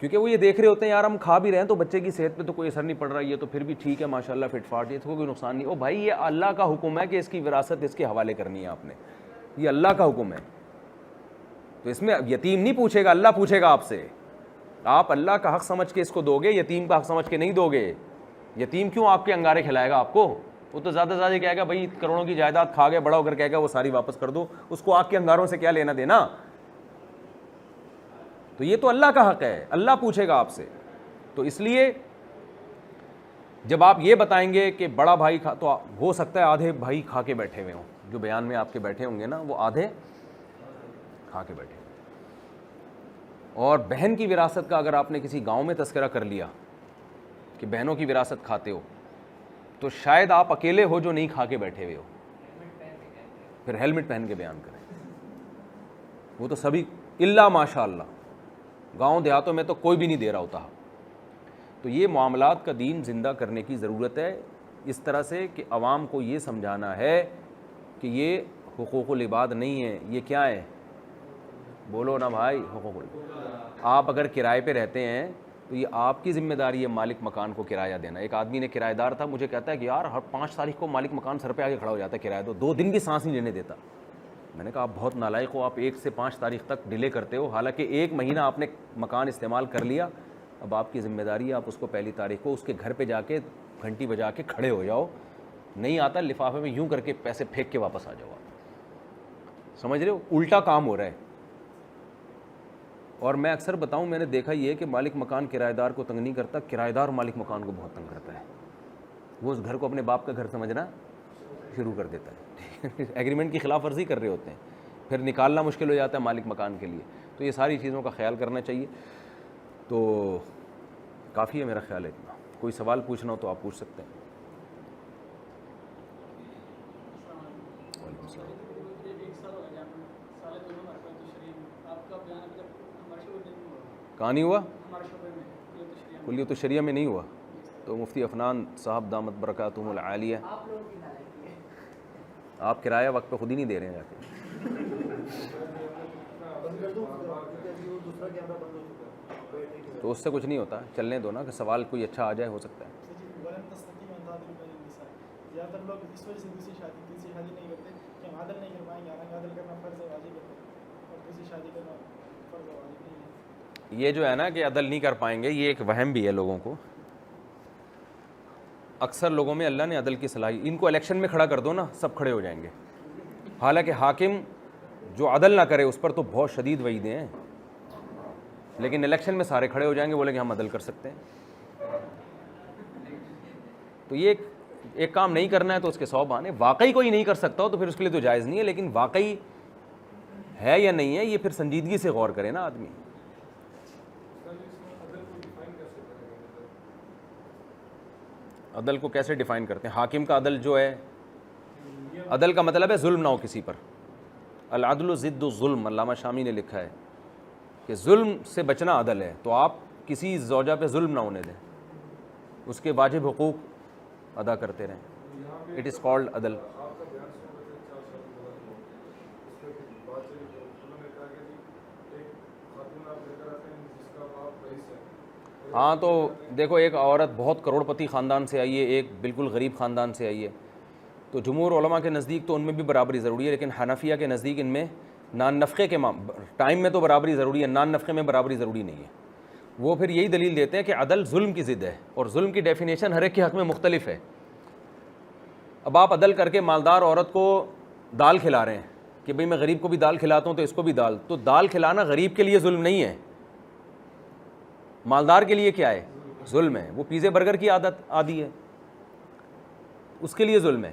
کیونکہ وہ یہ دیکھ رہے ہوتے ہیں یار ہم کھا بھی رہے ہیں تو بچے کی صحت پہ تو کوئی اثر نہیں پڑ رہا, یہ تو پھر بھی ٹھیک ہے ماشاءاللہ فٹ فاٹ, یہ تو کوئی نقصان نہیں. او بھائی یہ اللہ کا حکم ہے کہ اس کی وراثت اس کے حوالے کرنی ہے آپ نے, یہ اللہ کا حکم ہے. تو اس میں یتیم نہیں پوچھے گا, اللہ پوچھے گا آپ سے. آپ اللہ کا حق سمجھ کے اس کو دو گے, یتیم کا حق سمجھ کے نہیں دو گے. یتیم کیوں آپ کے انگارے کھلائے گا آپ کو, وہ تو زیادہ سے زیادہ کہے گا بھائی کروڑوں کی جائیداد کھا گئے, بڑا ہو کر کہے گا وہ ساری واپس کر دو, اس کو آگ کے انگاروں سے کیا لینا دینا. تو یہ تو اللہ کا حق ہے, اللہ پوچھے گا آپ سے. تو اس لیے جب آپ یہ بتائیں گے کہ بڑا بھائی کھا, تو ہو سکتا ہے آدھے بھائی کھا کے بیٹھے ہوئے ہوں, جو بیان میں آپ کے بیٹھے ہوں گے نا وہ آدھے کھا کے بیٹھے. اور بہن کی وراثت کا اگر آپ نے کسی گاؤں میں تذکرہ کر لیا کہ بہنوں کی وراثت کھاتے ہو, تو شاید آپ اکیلے ہو جو نہیں کھا کے بیٹھے ہوئے ہو. پھر ہیلمٹ پہن کے بیان کریں. وہ تو سبھی الا ماشاء اللہ, گاؤں دیہاتوں میں تو کوئی بھی نہیں دے رہا ہوتا. تو یہ معاملات کا دین زندہ کرنے کی ضرورت ہے, اس طرح سے کہ عوام کو یہ سمجھانا ہے کہ یہ حقوق العباد نہیں ہے, یہ کیا ہے, بولو نا بھائی, حقوق العباد. آپ اگر کرائے پہ رہتے ہیں تو یہ آپ کی ذمہ داری ہے مالک مکان کو کرایہ دینا. ایک آدمی نے کرایہ دار تھا, مجھے کہتا ہے کہ یار ہر 5 تاریخ کو مالک مکان سر پہ آ کے کھڑا ہو جاتا ہے, کرایہ دو, 2 دن بھی سانس نہیں لینے دیتا. میں نے کہا آپ بہت نالائق ہو, آپ 1 سے 5 تاریخ تک ڈیلے کرتے ہو, حالانکہ 1 مہینہ آپ نے مکان استعمال کر لیا. اب آپ کی ذمہ داری ہے آپ اس کو پہلی تاریخ کو اس کے گھر پہ جا کے گھنٹی بجا کے کھڑے ہو جاؤ. نہیں آتا لفافے میں یوں کر کے پیسے پھینک کے واپس آ جاؤ. آپ سمجھ رہے ہو, الٹا کام ہو رہا ہے. اور میں اکثر بتاؤں, میں نے دیکھا یہ کہ مالک مکان کرایہ دار کو تنگ نہیں کرتا, کرایہ دار مالک مکان کو بہت تنگ کرتا ہے. وہ اس گھر کو اپنے باپ کا گھر سمجھنا شروع کر دیتا ہے. ایگریمنٹ کی خلاف ورزی کر رہے ہوتے ہیں, پھر نکالنا مشکل ہو جاتا ہے مالک مکان کے لیے. تو یہ ساری چیزوں کا خیال کرنا چاہیے. تو کافی ہے میرا خیال ہے اتنا. کوئی سوال پوچھنا ہو تو آپ پوچھ سکتے ہیں. کہاں نہیں ہوا, کلیت الشریعہ میں نہیں ہوا, تو مفتی عفنان صاحب دامت برکاتہم العالیہ, آپ کرایہ وقت پہ خود ہی نہیں دے رہے ہیں جا کے. تو اس سے کچھ نہیں ہوتا, چلنے دو نا, کہ سوال کوئی اچھا آ جائے, ہو سکتا ہے. زیادہ تر لوگ اس وجہ سے دوسری شادی نہیں کرتے کہ ہم عادت نہیں یہ جو ہے نا کہ عدل نہیں کر پائیں گے، یہ ایک وہم بھی ہے لوگوں کو. اکثر لوگوں میں اللہ نے عدل کی صلاحیت، ان کو الیکشن میں کھڑا کر دو نا، سب کھڑے ہو جائیں گے. حالانکہ حاکم جو عدل نہ کرے اس پر تو بہت شدید وعیدیں ہیں، لیکن الیکشن میں سارے کھڑے ہو جائیں گے، بولیں گے ہم عدل کر سکتے ہیں. تو یہ ایک کام نہیں کرنا ہے تو اس کے 100 بہانے. واقعی کوئی نہیں کر سکتا ہو تو پھر اس کے لیے تو جائز نہیں ہے، لیکن واقعی ہے یا نہیں ہے یہ پھر سنجیدگی سے غور کرے نا آدمی. عدل کو کیسے ڈیفائن کرتے ہیں؟ حاکم کا عدل جو ہے، عدل کا مطلب ہے ظلم نہ ہو کسی پر. العدل ضد الظلم، علامہ شامی نے لکھا ہے کہ ظلم سے بچنا عدل ہے. تو آپ کسی زوجہ پہ ظلم نہ ہونے دیں، اس کے واجب حقوق ادا کرتے رہیں. اٹ از کالڈ عدل. ہاں تو دیکھو، ایک عورت بہت کروڑ پتی خاندان سے آئی ہے، ایک بالکل غریب خاندان سے آئی ہے، تو جمہور علماء کے نزدیک تو ان میں بھی برابری ضروری ہے، لیکن حنفیہ کے نزدیک ان میں نان نفقے کے ٹائم میں تو برابری ضروری ہے، نان نفقے میں برابری ضروری نہیں ہے. وہ پھر یہی دلیل دیتے ہیں کہ عدل ظلم کی ضد ہے، اور ظلم کی ڈیفینیشن ہر ایک کے حق میں مختلف ہے. اب آپ عدل کر کے مالدار عورت کو دال کھلا رہے ہیں کہ بھئی میں غریب کو بھی دال کھلاتا ہوں تو اس کو بھی دال، تو دال کھلانا غریب کے لیے ظلم نہیں ہے، مالدار کے لیے کیا ہے؟ ظلم ہے. وہ پیزے برگر کی عادت عادی ہے، اس کے لیے ظلم ہے.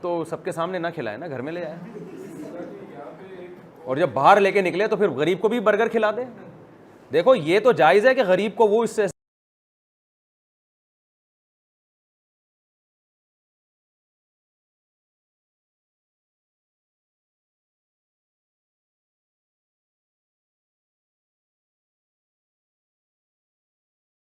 تو سب کے سامنے نہ کھلائے نا، گھر میں لے آئے، اور جب باہر لے کے نکلے تو پھر غریب کو بھی برگر کھلا دے. دیکھو یہ تو جائز ہے کہ غریب کو وہ اس سے